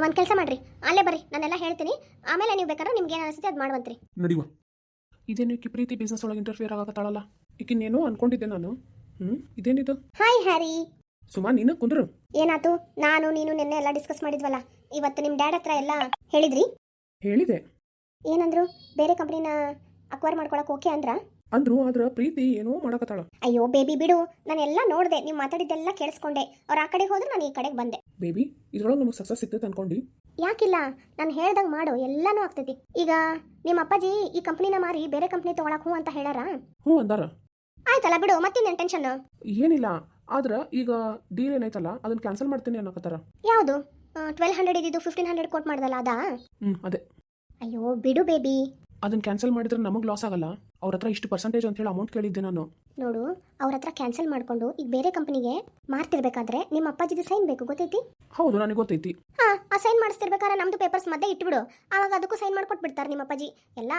ಒಂದು ಕೆಲಸ ಮಾಡ್ರಿ, ಅಲ್ಲೇ ಬರ್ರಿ, ನಾನೆಲ್ಲ ಹೇಳ್ತೀನಿ. ಆಮೇಲೆ ನೀವು ಬೇಕಾದ್ರೆ ನಿಮ್ಗೆ ಏನು ಅನಿಸುತ್ತೆ ಅದು ಮಾಡುವಂತ್ರಿ. ನಡಿವ. ಇದೇನು ಈಕಿ ಪ್ರೀತಿ ಬಿಸ್ನೆಸ್ ಒಳಗೆ ಇಂಟರ್ಫಿಯರ್ ಆಗತ್ತಾಳಲ್ಲ. ಈಕಿನ್ನೇನೋ ಅನ್ಕೊಂಡಿದ್ದೆ ನಾನು. ಇದೇನಿದು? Hi Harry. ಸುಮಾ, ನೀನು ಕುಂದ್ರು. ಏನಾಯ್ತು? ನಾನು ನೀನು ನಿನ್ನೆ ಎಲ್ಲ ಡಿಸ್ಕಸ್ ಮಾಡಿದ್ವಲ್ಲ, ಇವತ್ತು ನಿಮ್ಮ ಡ್ಯಾಡ್ ಹತ್ರ ಎಲ್ಲ ಹೇಳಿದ್ರಿ? ಹೇಳಿದೆ. ಏನಂದ್ರು? ಬೇರೆ ಕಂಪ್ನಿನ ಅಕ್ವೈರ್ ಮಾಡ್ಕೊಳಕ್ಕೆ ಓಕೆ ಅಂದ್ರ? ಅಂದ್ರು, ಆದ್ರ ಪ್ರೀತಿ ಏನೋ ಮಾಡಕತ್ತಾಳ. ಅಯ್ಯೋ ಬೇಬಿ ಬಿಡು, ನಾನೆಲ್ಲ ನೋಡಿದೆ, ನೀವು ಮಾತಾಡಿದ್ದೆಲ್ಲ ಕೇಳಿಸ್ಕೊಂಡೆ. ಅವ್ರು ಆ ಕಡೆಗೆ ಹೋದ್ರೆ ನಾನು ಈ ಕಡೆಗೆ ಬಂದೆ. ಬೇಬಿ, ಇದ್ರೊಳಗೆ ನಮಗೆ ಸಕ್ಸಸ್ ಸಿಗ್ತೈತೆ ಅನ್ಕೊಂಡು. ಯಾಕಿಲ್ಲ, ನಾನು ಹೇಳ್ದಂಗೆ ಮಾಡು, ಎಲ್ಲನೂ ಆಗ್ತೈತಿ. ಈಗ ನಿಮ್ಮ ಅಪ್ಪಾಜಿ ಈ ಕಂಪ್ನಿನ ಮಾರಿ ಬೇರೆ ಕಂಪ್ನಿ ತಗೊಳಕ್ ಹ್ಞೂ ಅಂತ ಹೇಳಾರ? ಹ್ಞೂ ಅಂದಾರ. ಆಯ್ತಲ್ಲ ಬಿಡು, ಮತ್ತಿನ್ನೇನು ಟೆನ್ಷನ್? ಏನಿಲ್ಲ, ಆದ್ರ ಈಗ ಡೀಲ್ ಏನೈತಲ್ಲ ಅದನ್ನ ಕ್ಯಾನ್ಸಲ್ ಮಾಡ್ತೀನಿ ಅನ್ನಕತ್ತಾರ. ಯಾವುದು? 1200 ಇದ್ದಿದ್ದು 1500 ಕೋಟ್ ಮಾಡ್ದಲ್ಲ ಅದಾ? ಅದೇ. ಅಯ್ಯೋ ಬಿಡು ಬೇಬಿ, ಅದನ್ನ ಕ್ಯಾನ್ಸಲ್ ಮಾಡಿದ್ರೆ ನಮಗೆ ಲಾಸ್ ಆಗಲ್ಲ. ಅವ್ರ ಹತ್ರ ಇಷ್ಟು ಪರ್ಸೆಂಟೇಜ್ ಅಂತ ಹೇಳಿ ಅಮೌಂಟ್ ಕೇಳಿದ್ದೆ ನಾನು. ನೋಡು, ಅವ್ರ ಹತ್ರ ಕ್ಯಾನ್ಸಲ್ ಮಾಡ್ಕೊಂಡು ಈಗ ಬೇರೆ ಕಂಪನಿಗೆ ಮಾರ್ತಿರ್ಬೇಕಾದ್ರೆ ನಿಮ್ಮ ಅಪ್ಪಾಜಿದು ಸೈನ್ ಬೇಕು, ಗೊತ್ತೈತಿ? ಹೌದು, ನನಗೆ ಗೊತ್ತೈತಿ. ಆ ಸೈನ್ ಮಾಡಿಸ್ತಿರ್ಬೇಕಾದ್ರೆ ನಮ್ದು ಪೇಪರ್ಸ್ ಮಧ್ಯೆ ಇಟ್ಬಿಡು. ಆವಾಗ ಅದಕ್ಕೂ ಸೈನ್ ಮಾಡ್ಕೊಟ್ಬಿಡ್ತಾರೆ ನಿಮ್ಮ ಅಪ್ಪಾಜಿ. ಎಲ್ಲ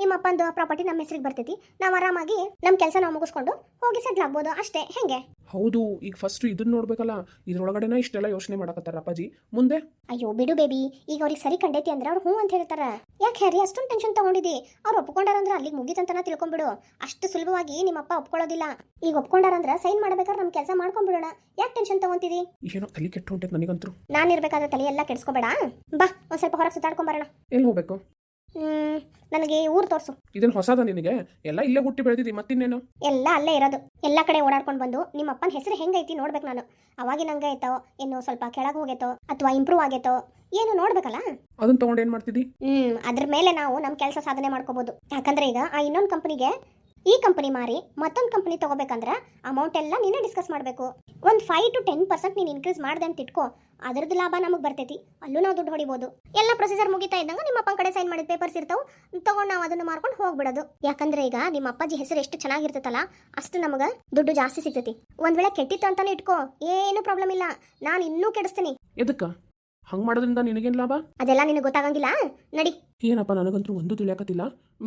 ನಿಮ್ಮ ಅಪ್ಪಂದು ಪ್ರಾಪರ್ಟಿ ನಮ್ಮ ಹೆಸರಿಗೆ ಬರ್ತೈತಿ. ನಾವು ಆರಾಮಾಗಿ ನಮ್ಮ ಕೆಲಸ ನಾವು ಮುಗಿಸ್ಕೊಂಡು ಹೋಗಿ ಸೆಟ್ಲ್ ಆಗ್ಬೋದು ಅಷ್ಟೇ. ಹೆಂಗೆ? ಹೌದು, ಈಗ ಫಸ್ಟ್ ಇದನ್ನ ನೋಡ್ಬೇಕಲ್ಲ. ಇದ್ರೊಳಗಡೆನ ಇಷ್ಟೆಲ್ಲ ಯೋಚನೆ ಮಾಡಕತ್ತಾರ ಅಪ್ಪಾಜಿ. ಮುಂದೆ? ಅಯ್ಯೋ ಬಿಡು ಬೇಬಿ, ಈಗ ಅವ್ರಿಗೆ ಸರಿ ಕಂಡೈತಿ ಅಂದ್ರೆ ಅವ್ರು ಹ್ಞೂ ಅಂತ ಹೇಳ್ತಾರ. ಯಾಕೆ ಹ್ಯಾರಿ ಅಷ್ಟೊಂದು ಟೆನ್ಷನ್ ತಗೊಂಡಿದ್ದಿ? ಅವ್ರು ಒಪ್ಕೊಂಡಾರಂದ್ರೆ ಅಲ್ಲಿಗೆ ಮುಗಿತಂತನ ತಿಳ್ಕೊಂಡ್ಬಿಡು. ಅಷ್ಟು ಸುಲಭವಾಗಿ ನಿಮ್ಮ ಅಪ್ಪ ಒಪ್ಕೊಳ್ಳೋದಿಲ್ಲ. ಈಗ ಒಪ್ಕೊಂಡಾರಂದ್ರೆ ಸೈನ್ ಮಾಡ್ಬೇಕಾದ್ರೆ ನಮ್ಮ ಕೆಲಸ ಮಾಡ್ಕೊಂಡ್ಬಿಡೋಣ. ಯಾಕೆ ಟೆನ್ಷನ್ ತಗೊಂತಿದಿ? ಏನೋ ತಲೆ ಕೆಟ್ಟು ಹೊಂಟೈತೆ ನನಗಂತೂ. ನಾನು ಇರ್ಬೇಕಾದ್ರೆ ತಲೆ ಎಲ್ಲ ಕೆಡ್ಸ್ಕೊಬೇಡ. ಬಾ ಒಂದು ಸ್ವಲ್ಪ ಹೊರಗೆ ಸುತ್ತಾಡ್ಕೊಂಬರೋಣ. ಎಲ್ಲಿ ಹೋಗ್ಬೇಕು? ನನಗೆ ಊರು ತೋರಿಸು. ಇದನ್ನ ಹೊಸದ ನಿನಗೆ? ಎಲ್ಲ ಇಲ್ಲೇ ಹುಟ್ಟಿ ಬೆಳೆದಿದ್ದಿ, ಮತ್ತಿನ್ನೇನು? ಎಲ್ಲ ಅಲ್ಲೇ ಇರೋದು. ಎಲ್ಲ ಕಡೆ ಓಡಾಡ್ಕೊಂಡು ಬಂದು ನಿಮ್ಮ ಅಪ್ಪನ ಹೆಸರು ಹೆಂಗೈತಿ ನೋಡ್ಬೇಕು ನಾನು. ಅವಾಗಿನ ಹಂಗೆ ಐತೋ, ಇನ್ನು ಸ್ವಲ್ಪ ಕೆಳಗೆ ಹೋಗೈತೋ ಅಥವಾ ಇಂಪ್ರೂವ್ ಆಗೈತೋ ಏನು ನೋಡ್ಬೇಕಲ್ಲ. ಅದನ್ನ ತಗೊಂಡು ಏನ್ ಮಾಡ್ತಿದ್ದಿ? ಅದ್ರ ಮೇಲೆ ನಾವು ನಮ್ಮ ಕೆಲಸ ಸಾಧನೆ ಮಾಡ್ಕೋಬಹುದು. ಯಾಕಂದ್ರೆ ಈಗ ಆ ಇನ್ನೊಂದು ಕಂಪನಿಗೆ ಈ ಕಂಪನಿ ಮಾರಿ ಮತ್ತೊಂದು ಕಂಪನಿ ತಗೋಬೇಕಂದ್ರೆ ಅಮೌಂಟ್ ಎಲ್ಲ ನೀನೇ ಡಿಸ್ಕಸ್ ಮಾಡಬೇಕು. ಒಂದು 5 to 10% ನೀನು ಇನ್ಕ್ರೀಸ್ ಮಾಡ್ದೆ ಅಂತ ಇಟ್ಕೋ, ಅದರದ್ದು ಲಾಭ ನಮಗೆ ಬರ್ತೈತಿ. ಅಲ್ಲೂ ನಾವು ದುಡ್ಡು ಹೊಡಿಬೋದು. ಎಲ್ಲ ಪ್ರೊಸೀಜರ್ ಮುಗಿತಾ ಇದ್ದಂಗೆ ನಿಮ್ಮ ಅಪ್ಪನ ಕಡೆ ಸೈನ್ ಮಾಡಿದ ಪೇಪರ್ಸ್ ಇರ್ತಾವೆ, ತಗೊಂಡು ನಾವು ಅದನ್ನು ಮಾರ್ಕೊಂಡು ಹೋಗ್ಬಿಡೋದು. ಯಾಕಂದ್ರೆ ಈಗ ನಿಮ್ಮ ಅಪ್ಪಾಜಿ ಹೆಸರು ಎಷ್ಟು ಚೆನ್ನಾಗಿರ್ತೈತಲ್ಲ ಅಷ್ಟು ನಮಗೆ ದುಡ್ಡು ಜಾಸ್ತಿ ಸಿಗ್ತೈತಿ. ಒಂದ್ ವೇಳೆ ಕೆಟ್ಟಿತ್ತು ಅಂತಾನೆ ಇಟ್ಕೋ, ಏನು ಪ್ರಾಬ್ಲಮ್ ಇಲ್ಲ, ನಾನು ಇನ್ನೂ ಕೆಡಿಸ್ತೀನಿ. ಎದಕ್ಕ ಹಂಗ್ ಮಾಡೋದ್ರಿಂದ ನಿನಗೇನು ಲಾಭ? ಅದೆಲ್ಲ ನಿನಗೆ ಗೊತ್ತಾಗಂಗಿಲ್ಲ. ನಡಿ. ಏನಪ್ಪ, ನನಗಂತೂ ಒಂದು ತಿಳಿಯಾಕತ್ತಿಲ್ಲ.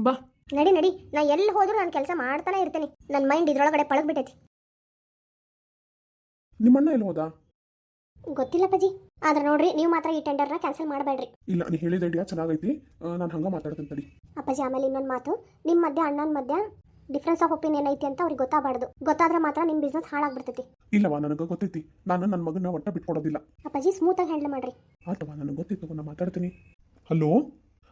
ಬಾ ನಡಿ ನಡಿ, ನಾ ಎಲ್ಲಿ ಹೋದ್ರೂ ನಾನು ಕೆಲಸ ಮಾಡ್ತಾನೆ ಇರ್ತೀನಿ. ನನ್ನ ಮೈಂಡ್ ಇದ್ರೊಳಗಡೆ ಪಳಗ್ಬಿಟ್ಟೈತಿ. ನಿಮ್ಮಣ್ಣ ಎಲ್ಲಿ ಹೋದ? ಗೊತ್ತಿಲ್ಲ ಪಜಿ. ಆದ್ರೆ ನೋಡ್ರಿ, ನೀವು ಮಾತ್ರ ಈ ಟೆಂಡರ್ನ ಕ್ಯಾನ್ಸಲ್ ಮಾಡಬೇಡ್ರಿ. ಇಲ್ಲ, ನೀ ಹೇಳಿದ ಐಡಿಯಾ ಚೆನ್ನಾಗೈತಿ. ನಾನು ಹಂಗ ಮಾತಾಡ್ತೀನಿ ತಡಿ. ಅಪ್ಪಾಜಿ, ಆಮೇಲೆ ಇನ್ನೊಂದು ಮಾತು, ನಿಮ್ಮ ಮಧ್ಯ ಅಣ್ಣನ ಮಧ್ಯ ಡಿಫ್ರೆನ್ಸ್ ಆಫ್ ಒಪಿನಿಯನ್ ಐತಿ ಅಂತ ಅವ್ರಿಗೆ ಗೊತ್ತಾಗಬಾರ್ದು. ಗೊತ್ತಾದ್ರೆ ಮಾತ್ರ ನಿಮ್ಮ ಬಿಸ್ನೆಸ್ ಹಾಳಾಗ್ಬಿಡ್ತೈತಿ. ಇಲ್ಲವಾ, ನನಗೆ ಗೊತ್ತೈತಿ. ನಾನು ನನ್ನ ಮಗನ ಒಟ್ಟ ಬಿಟ್ಕೊಡೋದಿಲ್ಲ. ಅಪ್ಪಾಜಿ, ಸ್ಮೂತಾಗಿ ಹ್ಯಾಂಡಲ್ ಮಾಡ್ರಿ. ಆತವಾ, ನನಗೆ ಗೊತ್ತಿತ್ತು, ನಾನು ಮಾತಾಡ್ತೀನಿ. ಹಲೋ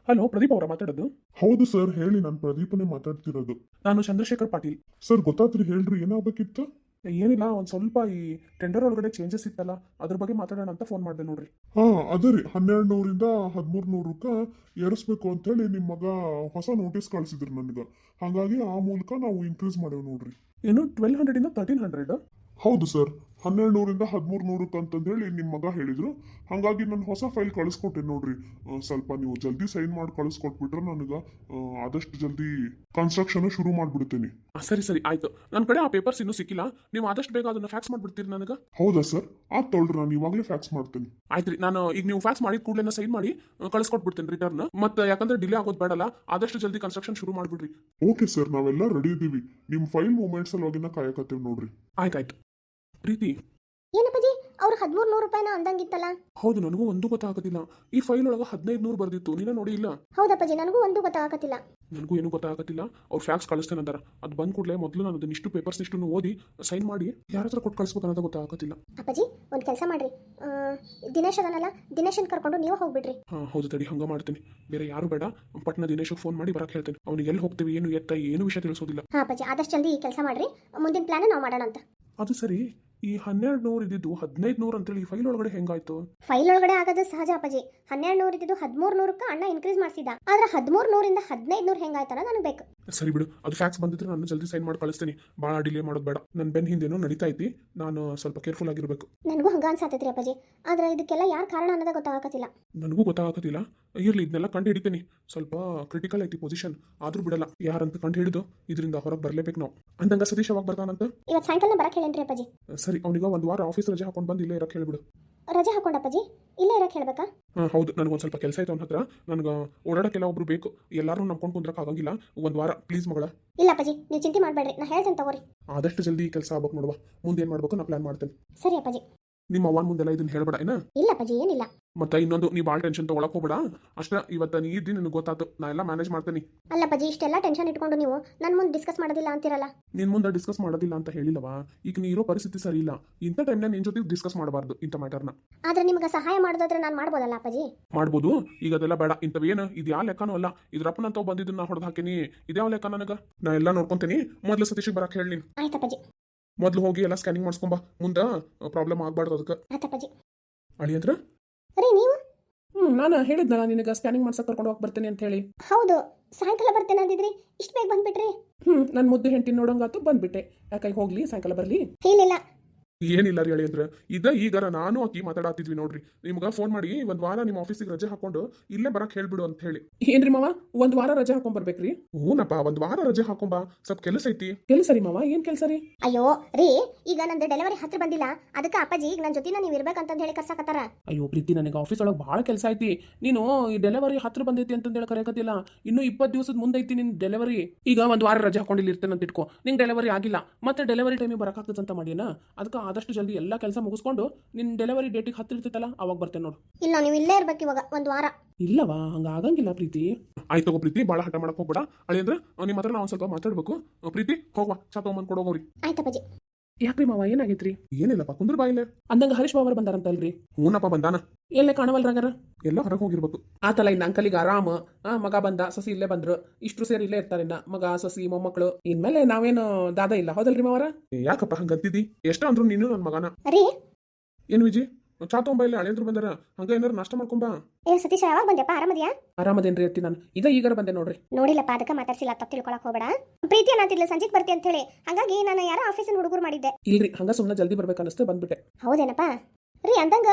ಹಲೋ, ಪ್ರದೀಪ್ ಅವರ ಮಾತಾಡೋದು? ಹೌದು ಸರ್, ಹೇಳಿ. ನಾನು ಪ್ರದೀಪನೇ ಮಾತಾಡ್ತಿರೋದು. ನಾನು ಚಂದ್ರಶೇಖರ್ ಪಾಟೀಲ್. ಸರ್ ಗೊತ್ತಾತ್ರಿ, ಹೇಳ್ರಿ, ಏನಾಗಬೇಕಿತ್ತು? ಏನಿಲ್ಲ, ಒಂದು ಸ್ವಲ್ಪ ಈ ಟೆಂಡರ್ ಒಳಗಡೆ ಚೇಂಜಸ್ ಇತ್ತಲ್ಲ, ಅದ್ರ ಬಗ್ಗೆ ಮಾತಾಡೋಣ ಅಂತ ಫೋನ್ ಮಾಡಿದೆ ನೋಡ್ರಿ. ಹಾ, ಅದೇ ರೀ, 1200ರಿಂದ 1300ಕ್ಕೆ ಏರಿಸ್ಬೇಕು ಅಂತೇಳಿ ನಿಮ್ಮ ಮಗ ಹೊಸ ನೋಟಿಸ್ ಕಳಿಸಿದ್ರು ನನಗೆ. ಹಾಗಾಗಿ ಆ ಮೂಲಕ ನಾವು ಇನ್ಕ್ರೀಸ್ ಮಾಡೇವಿ ನೋಡ್ರಿ. ಏನು 1200 ಇಂದ 1300? ಹೌದು ಸರ್, 1200ರಿಂದ 1300 ಅಂತಂದೇಳಿ ನಿಮ್ಮ ಮಗ ಹೇಳಿದ್ರು. ಹಾಗಾಗಿ ನಾನು ಹೊಸ ಫೈಲ್ ಕಳಿಸ್ಕೊಟ್ಟೆ ನೋಡ್ರಿ. ಸ್ವಲ್ಪ ನೀವು ಜಲ್ದಿ ಸೈನ್ ಮಾಡಿ ಕಳಿಸ್ಕೊಟ್ಬಿಟ್ರೆ ನನಗೆ ಆದಷ್ಟು ಜಲ್ದಿ ಕನ್ಸ್ಟ್ರಕ್ಷನ್ ಶುರು ಮಾಡಿಬಿಡ್ತೀನಿ. ಸರಿ ಸರಿ, ಆಯ್ತು. ನನ್ನ ಕಡೆ ಆ ಪೇಪರ್ಸ್ ಇನ್ನೂ ಸಿಕ್ಕಿಲ್ಲ. ನೀವು ಆದಷ್ಟು ಬೇಗ ಅದನ್ನ ಫ್ಯಾಕ್ಸ್ ಮಾಡ್ಬಿಡ್ತೀರಿ ನನಗೆ? ಹೌದಾ ಸರ್? ಆತ್ ತೊಳ್ರಿ, ನಾನು ಇವಾಗಲೇ ಫ್ಯಾಕ್ಸ್ ಮಾಡ್ತೀನಿ. ಆಯ್ತು ರೀ, ನಾನು ಈಗ ನೀವು ಫ್ಯಾಕ್ಸ್ ಮಾಡಿದ ಕೂಡಲೇ ಸೈನ್ ಮಾಡಿ ಕಳಿಸ್ಕೊಟ್ಬಿಡ್ತೀನಿ ರಿಟರ್ನ್. ಮತ್ತೆ ಯಾಕಂದ್ರೆ ಡಿಲೇ ಆಗೋದು ಬೇಡಲ್ಲ, ಆದಷ್ಟು ಜಲ್ದಿ ಕನ್ಸ್ಟ್ರಕ್ಷನ್ ಶುರು ಮಾಡಿಬಿಡ್ರಿ. ಓಕೆ ಸರ್, ನಾವೆಲ್ಲ ರೆಡಿ ಇದ್ದೀವಿ. ನಿಮ್ಮ ಫೈಲ್ ಮೂಮೆಂಟ್ಸ್ ಅಲ್ಲಿನ ಕಾಯಕತ್ತೇವೆ ನೋಡ್ರಿ. ಆಯ್ತಾಯ್ತು. ಪ್ರೀತಿ, ಏನಪ್ಪಾಜಿ, ಅವ್ರು 1300 ರೂಪಾಯಿನ ಅಂದಂಗಿತ್ತಲ್ಲ. ಹೌದು, ನನಗೂ ಒಂದು ಗೊತ್ತಾಗತ್ತಿಲ್ಲ. ಈ ಫೈಲ್ ಒಳಗೆ 1500 ಬರ್ದಿತ್ತು, ನೀನ ನೋಡಿ ಇಲ್ಲ? ಹೌದಪ್ಪಾಜಿ, ನನಗೂ ಒಂದು ಗೊತ್ತಾಗತ್ತಿಲ್ಲ. ನನಗೂ ಏನು ಗೊತ್ತಾಗತ್ತಿಲ್ಲ. ಅವ್ರು ಫ್ಯಾಕ್ಸ್ ಕಳಿಸ್ತೇನೆ ಅಂದಾರ. ಅದು ಬಂದ ಕೂಡಲೇ ಮೊದಲು ನಾನು ಅದನ್ನ ಇಷ್ಟು ಪೇಪರ್ಸ್ ಇಷ್ಟು ಓದಿ ಸೈನ್ ಮಾಡಿ ಯಾರ ಹತ್ರ ಕೊಟ್ಟು ಕಳಿಸ್ಬೇಕು ಅನ್ನೋದು ಗೊತ್ತಾಗತ್ತಿಲ್ಲ. ಅಪ್ಪಾಜಿ ಒಂದು ಕೆಲಸ ಮಾಡ್ರಿ, ದಿನೇಶ್ ಅದನಲ್ಲ, ದಿನೇಶನ್ ಕರ್ಕೊಂಡು ನೀವು ಹೋಗ್ಬಿಡ್ರಿ. ಹಾಂ ಹೌದು, ತಡಿ ಹಂಗೆ ಮಾಡ್ತೀನಿ. ಬೇರೆ ಯಾರು ಬೇಡ, ಪಟ್ನ ದಿನೇಶಿಗೆ ಫೋನ್ ಮಾಡಿ ಬರಕ್ಕೆ ಹೇಳ್ತೇನೆ. ಅವ್ನಿಗೆ ಎಲ್ಲಿ ಹೋಗ್ತೀವಿ ಏನು ಎತ್ತ ಏನು ವಿಷಯ ತಿಳಿಸೋದಿಲ್ಲ. ಹಾಂ ಅಪ್ಪಾಜಿ, ಆದಷ್ಟು ಜಲ್ದಿ ಈ ಕೆಲಸ ಮಾಡ್ರಿ, ಮುಂದಿನ ಪ್ಲಾನ್ ನಾವು ಮಾಡೋಣ ಅಂತ. ಅದು ಸರಿ, ಈ 1200 ಇದ್ದಿದ್ದು 1500 ಅಂತೇಳಿ ಈ ಫೈಲ್ ಒಳಗಡೆ ಹೆಂಗಾಯ್ತು? ಫೈಲ್ ಒಳಗಡೆ ಆಗೋದು ಸಹಜ ಅಪ್ಪಾಜಿ. 1200 ಇದ್ದಿದ್ದು 1300ಕ್ಕೆ ಅಣ್ಣ ಇನ್ಕ್ರೀಸ್ ಮಾಡಿಸಿದ. ಆದ್ರೆ 1300ರಿಂದ 1500 ಹೆಂಗಾಯ್ತಲ್ಲ ನನಗೆ ಬೇಕು. ಸರಿ ಬಿಡು, ಅದು ಫ್ಯಾಕ್ಸ್ ಬಂದಿದ್ರೆ ನಾನು ಜಲ್ದಿ ಸೈನ್ ಮಾಡಿ ಕಳಿಸ್ತೀನಿ. ಭಾಳ ಡಿಲೇ ಮಾಡೋದು ಬೇಡ. ನನ್ನ ಬೆನ್ನ ಹಿಂದೇನೋ ನಡೀತಾ ಐತಿ, ನಾನು ಸ್ವಲ್ಪ ಕೇರ್ಫುಲ್ ಆಗಿರಬೇಕು. ನನಗೂ ಹಂಗ ಅನ್ಸಾತೈತ್ರಿ ಅಪ್ಪಾಜಿ, ಆದ್ರೆ ಇದಕ್ಕೆಲ್ಲ ಯಾರು ಕಾರಣ ಅನ್ನೋದೇ ಗೊತ್ತಾಗತ್ತಿಲ್ಲ. ನನಗೂ ಗೊತ್ತಾಗತ್ತಿಲ್ಲ. ಇರ್ಲಿ, ಇದನ್ನೆಲ್ಲ ಕಂಡು ಹಿಡಿತೀನಿ. ಸ್ವಲ್ಪ ಕ್ರಿಟಿಕಲ್ ಐತಿ ಪೊಸಿಷನ್, ಆದ್ರೂ ಬಿಡಲ್ಲ. ಯಾರಂತ ಕಂಡು ಹಿಡಿದು ಇದರಿಂದ ಹೊರಗೆ ಬರಲೇಬೇಕು ನಾವು. ಅಂದಂಗ ಸತೀಶ್ ಯಾವಾಗ ಬರ್ತಾನಂತ? ಇವತ್ತು ಸಾಯಂಕಾಲ ಬರಕ್ಕೆ ಹೇಳೇನ್ರಿ ಅಪ್ಪಾಜಿ. ಸರಿ, ಅವನಿಗೆ ಒಂದು ವಾರ ಆಫೀಸ್ ರಜೆ ಹಾಕೊಂಡು ಬಂದು ಇಲ್ಲೇ ಇರಕ್ಕೆ ಹೇಳ್ಬಿಡು. ರಜೆ ಹಾಕೊಂಡಪ್ಪಾಜಿ ಇಲ್ಲೇ ಇರಕ್ಕೆ ಹೇಳ್ಬೇಕಾ? ಹಾಂ ಹೌದು, ನನಗೊಂದು ಸ್ವಲ್ಪ ಕೆಲಸ ಐತೆ ಅವನ ಹತ್ರ. ನನಗೆ ಓಡಾಡೋಕ್ಕೆಲ್ಲ ಒಬ್ರು ಬೇಕು. ಎಲ್ಲರೂ ನಂಬ್ಕೊಂಡು ಕುಂದ್ರಕ್ಕೆ ಆಗಂಗಿಲ್ಲ. ಒಂದು ವಾರ ಪ್ಲೀಸ್ ಮಗಳ. ಇಲ್ಲ ಅಪ್ಪಾಜಿ, ನೀವು ಚಿಂತೆ ಮಾಡಬೇಡ್ರಿ, ನಾ ಹೇಳ್ತೇನೆ ತಗೋರಿ. ಆದಷ್ಟು ಜಲ್ದಿ ಕೆಲಸ ಆಗ್ಬೇಕು ನೋಡುವ. ಮುಂದೆ ಏನು ಮಾಡ್ಬೇಕು ನಾ ಪ್ಲಾನ್ ಮಾಡ್ತೇನೆ. ಸರಿ ಅಪ್ಪಾಜಿ. ನಿಮ್ಮ ಅವ್ವನ ಮುಂದೆಲ್ಲ ಇದನ್ನ ಹೇಳ್ಬೇಡ ಏನ? ಇಲ್ಲ ಅಪ್ಪಾಜಿ, ಏನಿಲ್ಲ. ಮತ್ತೆ ಇನ್ನೊಂದು, ನೀ ಭಾಳ ಟೆನ್ಷನ್ ತಗೊಳಕ್ ಹೋಗ್ಬೇಡ ಅಷ್ಟೇ. ಇವತ್ತು ನೀ ಇದ್ದೀನಿ, ನಿನಗೆ ಗೊತ್ತಾಯ್ತು, ನಾ ಎಲ್ಲ ಮ್ಯಾನೇಜ್ ಮಾಡ್ತೀನಿ. ಅಲ್ಲ ಅಪ್ಪಾಜಿ, ಇಷ್ಟೆಲ್ಲ ಟೆನ್ಷನ್ ಇಟ್ಕೊಂಡು ನೀವು ನನ್ನ ಮುಂದೆ ಡಿಸ್ಕಸ್ ಮಾಡೋದಿಲ್ಲ ಅಂತೀರಲ್ಲ. ನಿನ್ನ ಮುಂದೆ ಡಿಸ್ಕಸ್ ಮಾಡೋದಿಲ್ಲ ಅಂತ ಹೇಳಿಲ್ಲವಾ? ಈಗ ನೀ ಇರೋ ಪರಿಸ್ಥಿತಿ ಸರಿ ಇಲ್ಲ. ಇಂಥ ಟೈಮ್ನ ನಿನ್ನ ಜೊತೆ ಡಿಸ್ಕಸ್ ಮಾಡಬಾರ್ದು ಇಂಥ ಮ್ಯಾಟರ್ನ. ಆದ್ರೆ ನಿಮ್ಗೆ ಸಹಾಯ ಮಾಡೋದಾದ್ರೆ ನಾನು ಮಾಡ್ಬೋದಲ್ಲ ಅಪ್ಪಾಜಿ? ಮಾಡ್ಬೋದು. ಈಗ ಅದೆಲ್ಲ ಬೇಡ. ಇಂಥವೇನು ಇದು ಯಾವ ಲೆಕ್ಕನೂ ಅಲ್ಲ. ಇದ್ರಪ್ಪನ ಅಂತ ಬಂದಿದ್ದನ್ನ ಹೊಡೆದು ಹಾಕಿನಿ. ಇದ್ಯಾವ ಲೆಕ್ಕ ನನಗೆ? ನಾ ಎಲ್ಲ ನೋಡ್ಕೊಂತೀನಿ. ಮೊದಲು ಸತೀಶಿಗೆ ಬರಕ್ಕೆ ಹೇಳಿ. ಆಯ್ತು ಅಪ್ಪಾಜಿ. ಮೊದಲು ಹೋಗಿ ಎಲ್ಲ ಸ್ಕ್ಯಾನಿಂಗ್ ಮಾಡಿಸ್ಕೊಂಬ. ಮುಂದೆ ಪ್ರಾಬ್ಲಮ್ ಆಗಬಾರ್ದು ಅದಕ್ಕೆ. ಆಯ್ತು ಅಪ್ಪಾಜಿ. ಅಳಿ ಅಂದ್ರೆ ರೀ ನೀವು? ನಾನು ಹೇಳಿದ್ನಲ್ಲ ನಿನಗೆ ಸ್ಕ್ಯಾನಿಂಗ್ ಮಾಡ್ಸಕ್ಕೆ ಕರ್ಕೊಂಡು ಹೋಗಿ ಬರ್ತೀನಿ ಅಂತ ಹೇಳಿ. ಹೌದು, ಸಾಯಂಕಾಲ ಬರ್ತೇನೆ ಅಂದಿದ್ರಿ, ಇಷ್ಟು ಬೇಗ ಬಂದ್ಬಿಟ್ರಿ. ನನ್ನ ಮುದ್ದು ಹೆಂಡತಿ ನೋಡಂಗಾತು ಬಂದ್ಬಿಟ್ಟೆ. ಯಾಕೆ ಹೋಗ್ಲಿ, ಸಾಯಂಕಾಲ ಬರಲಿ. ಏನಿಲ್ಲ. ಏನಿಲ್ಲ ರೀ ಅಳಿ ಅಂದ್ರೆ ಈಗಾರ ನಾನು ಆಕಿ ಮಾತಾಡತ್ತಿದ್ವಿ ನೋಡ್ರಿ. ನಿಮ್ಗೆ ಫೋನ್ ಮಾಡಿ ಒಂದು ವಾರ ನಿಮ್ಮ ಆಫೀಸಿಗೆ ರಜೆ ಹಾಕೊಂಡು ಇಲ್ಲೇ ಬರಕ್ಕೆ ಹೇಳ್ಬಿಡು ಅಂತ ಹೇಳಿ. ಏನ್ರಿ ಮಾವ, ಒಂದು ವಾರ ರಜೆ ಹಾಕೊಂಡ್ ಬರ್ಬೇಕ್ರಿ? ಹೂನಪ್ಪ, ಒಂದು ವಾರ ರಜೆ ಹಾಕೊಂಬ. ಸ್ವಲ್ಪ ಕೆಲಸ ಐತಿ. ಕೆಲಸ ರೀ ಮಾವ? ಏನ್ ಕೆಲಸ ರೀ? ಅಯ್ಯೋ ರೀ, ಈಗ ನಂದು ಡೆಲಿವರಿ ಹತ್ರ ಬಂದಿಲ್ಲ, ಅದಕ್ಕೆ ಅಪ್ಪಾಜಿ ಈಗ ನನ್ನ ಜೊತೆ ನೀವು ಇರ್ಬೇಕಂತ ಹೇಳಿ ಕರ್ಸಾಕತ್ತಾರ. ಅಯ್ಯೋ ಪ್ರೀತಿ, ನನಗೆ ಆಫೀಸ್ ಒಳಗೆ ಭಾಳ ಕೆಲಸ ಐತಿ. ನೀನು ಈ ಡೆಲಿವರಿ ಹತ್ರ ಬಂದೈತಿ ಅಂತಂದೇಳಿ ಕರೆಯಕತ್ತಿಲ್ಲ. ಇನ್ನು 20 ದಿವಸದ ಮುಂದೈತಿ ನಿನ್ ಡೆಲಿವರಿ. ಈಗ ಒಂದು ವಾರ ರಜೆ ಹಾಕೊಂಡು ಇಲ್ಲಿ ಇರ್ತೇನೆ ಅಂತ ಇಟ್ಕೋ. ನಿಂಗೆ ಡೆಲಿವರಿ ಆಗಿಲ್ಲ, ಮತ್ತೆ ಡೆಲಿವರಿ ಟೈಮಿಗೆ ಬರಕಾಗ್ತದೆ ಅಂತ ಮಾಡಿನ. ಅದಕ್ಕೆ ಆದಷ್ಟು ಜಲ್ದಿ ಎಲ್ಲ ಕೆಲಸ ಮುಗಿಸ್ಕೊಂಡು ನಿನ್ನ ಡೆಲಿವರಿ ಡೇಟಿಗೆ ಹತ್ತಿರ ಇರ್ತೈತಲ್ಲ ಅವಾಗ ಬರ್ತೇನೆ ನೋಡು. ಇಲ್ಲ, ನೀವು ಇಲ್ಲೇ ಇರ್ಬೇಕು ಇವಾಗ ಒಂದು ವಾರ. ಇಲ್ಲವಾ, ಹಂಗ ಆಗಂಗಿಲ್ಲ ಪ್ರೀತಿ. ಆಯ್ತು ತಗೋ ಪ್ರೀತಿ, ಭಾಳ ಹಠ ಮಾಡಕ್ ಹೋಗ್ಬೇಡ. ಅಳಿ ಅಂದ್ರೆ ನಿಮ್ಮ ಹತ್ರ ನಾವು ಸ್ವಲ್ಪ ಮಾತಾಡ್ಬೇಕು. ಪ್ರೀತಿ ಹೋಗ್ವಾ, ಚಾ ತಗೊಂಬಂದು ಕೊಡೋಗ್ರಿ. ಆಯ್ತಪ್ಪಾಜಿ. ಯಾಕ್ರಿ ಮಾವ, ಏನಾಗೈತ್ರಿ? ಏನಿಲ್ಲಪ್ಪ, ಕುಂದ್ರ ಬಾಯಿಲೆ. ಅಂದಂಗ ಹರೀಶ್ ಬಾಬರ್ ಬಂದಾರಂತಲ್ರಿ? ಹೂನಪ್ಪ ಬಂದಾನ. ಎಲ್ಲೇ ಕಾಣವಲ್ರಾಗಾರ? ಎಲ್ಲ ಹೊರಗೆ ಹೋಗಿರ್ಬೇಕು. ಆತಲ್ಲ, ಇನ್ನು ಅಂಕಲಿಗೆ ಆರಾಮ. ಮಗ ಬಂದ, ಸಸಿ ಇಲ್ಲೇ ಬಂದ್ರು. ಇಷ್ಟು ಸೇರಿ ಇಲ್ಲೇ ಇರ್ತಾರೆ. ಮಗ, ಸಸಿ, ಮೊಮ್ಮಕ್ಕಳು. ಇನ್ಮೇಲೆ ನಾವೇನು ದಾದ ಇಲ್ಲ, ಹೌದಲ್ರಿ ಮಾವರ? ಯಾಕಪ್ಪ ಹಂಗಂತಿದ್ದಿ? ಎಷ್ಟ ಅಂದ್ರು ನೀನು ನನ್ನ ಮಗನ. ರೀ ಏನು ವಿಜಿ, ಚಾ ತಗೊಂಬ. ಇಲ್ಲ ಅಳಿಯಂದ್ರು ಬಂದಾರ, ಹಂಗ ಏನಾರು ನಾಷ್ಟ ಮಾಡ್ಕೊಂಬ. ಸತೀಶ, ಯಾವಾಗ ಬಂದ್ಯಪ್ಪ? ಆರಾಮದಿಯಾ? ಆರಾಮದೇನ್ರಿ ಅತ್ತಿ, ನಾನು ಈಗಾರ ಬಂದೆ ನೋಡ್ರಿ. ನೋಡಿಲ್ಲಪ್ಪ, ಅದಕ್ಕೆ ಮಾತಾಡ್ಸಿಲ್ಲ, ತಪ್ಪು ತಿಳ್ಕೊಳಕ್ ಹೋಗ್ಬೇಡ. ಪ್ರೀತಿ ಅನ್ನತ್ತಿಲ್ಲ ಸಂಜೆಗೆ ಬರ್ತಿ ಅಂತ ಹೇಳಿ, ಹಾಗಾಗಿ ನಾನು ಯಾರೋ ಆಫೀಸಿನ ಹುಡುಗರು ಮಾಡಿದ್ದೆ. ಇಲ್ರಿ, ಹಂಗ ಸುಮ್ಮನೆ ಜಲ್ದಿ ಬರ್ಬೇಕನ್ನಿಸ್ತು ಬಂದ್ಬಿಟ್ಟೆ. ಹೌದೇನಪ್ಪ? ರೀ, ಅಂದಂಗ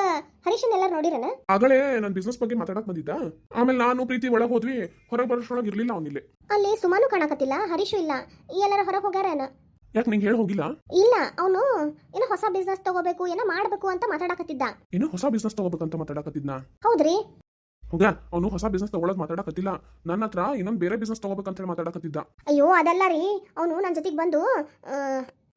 ಹರೀಶನ್ ಎಲ್ಲಾರು ನೋಡಿರನ? ಆಗಲೇ ನನ್ನ ಬಿಸ್ನೆಸ್ ಬಗ್ಗೆ ಮಾತಾಡಕ್ ಬಂದಿದ್ದ. ಆಮೇಲೆ ನಾನು ಪ್ರೀತಿ ಒಳಗೆ ಹೋದ್ವಿ. ಹೊರಗೆ ಬರೋಷ್ರೊಳಗೆ ಇರ್ಲಿಲ್ಲ ಅವನಿಲ್ಲಿ. ಅಲ್ಲಿ ಸುಮಾನು ಕಾಣಕತ್ತಿಲ್ಲ, ಹರೀಶು ಇಲ್ಲ. ಎಲ್ಲಾರ ಹೊರಗೆ ಹೋಗ್ಯಾರೇನ? ಯಾಕೆ ನಿಂಗೆ ಹೇಳಿ ಹೋಗಿಲ್ಲ? ಇಲ್ಲ, ಅವನು ಏನೋ ಹೊಸ ಬಿಸ್ನೆಸ್ ತಗೋಬೇಕು, ಏನೋ ಮಾಡ್ಬೇಕು ಅಂತ ಮಾತಾಡಕತ್ತಿದ್ದ. ಏನೋ ಹೊಸ ಬಿಸ್ನೆಸ್ ತಗೋಬೇಕಂತ ಮಾತಾಡಕತ್ತಿದ್ನ? ಹೌದ್ರಿ. ಹೋಗ, ಅವನು ಹೊಸ ಬಿಸ್ನೆಸ್ ತಗೊಳಕ್ ಮಾತಾಡಕತ್ತಿಲ್ಲ. ನನ್ನ ಹತ್ರ ಇನ್ನೊಂದು ಬೇರೆ ಬಿಸ್ನೆಸ್ ತಗೋಬೇಕಂತ ಹೇಳಿ ಮಾತಾಡಕತ್ತಿದ್ದ. ಅಯ್ಯೋ ಅದಲ್ಲ ರೀ, ಅವನು ನನ್ನ ಜೊತೆಗೆ ಬಂದು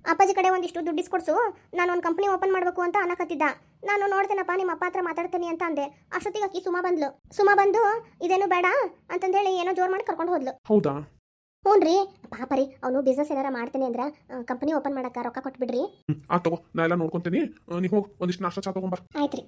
ಅಪ್ಪಾಜಿ ಕಡೆ ಒಂದಿಷ್ಟು ದುಡ್ಡು ಇಸ್ಕೊಡ್ಸು, ನಾನು ಒಂದು ಕಂಪ್ನಿ ಓಪನ್ ಮಾಡಬೇಕು ಅಂತ ಅನ್ನಕತ್ತಿದ್ದ. ನಾನು ನೋಡ್ತೇನಪ್ಪ, ನಿಮ್ಮ ಅಪ್ಪ ಹತ್ರ ಮಾತಾಡ್ತೀನಿ ಅಂತ ಅಂದೆ. ಅಷ್ಟೊತ್ತಿಗೆ ಆಕಿ ಸುಮಾ ಬಂದು ಇದೇನು ಬೇಡ ಅಂತಂದೇಳಿ ಏನೋ ಜೋರ್ ಮಾಡಿ ಕರ್ಕೊಂಡು ಹೋದ್ಲು. ಹೌದಾ? ಹ್ಞೂ ರೀ. ಪಾಪ ರೀ, ಅವನು ಬಿಸ್ನೆಸ್ ಏನಾರ ಮಾಡ್ತೇನೆ ಅಂದ್ರೆ ಕಂಪನಿ ಓಪನ್ ಮಾಡಕ್ಕೆ ರೊಕ್ಕ ಕೊಟ್ಬಿಡ್ರಿ. ತಗೋ, ನಾ ಎಲ್ಲ ನೋಡ್ಕೊಂತೀನಿ. ನೀವು ಹೋಗಿ ಒಂದಿಷ್ಟು ನಾಷ್ಟ ಚಾ ತಗೊಂಬ. ಆಯ್ತು ರೀ.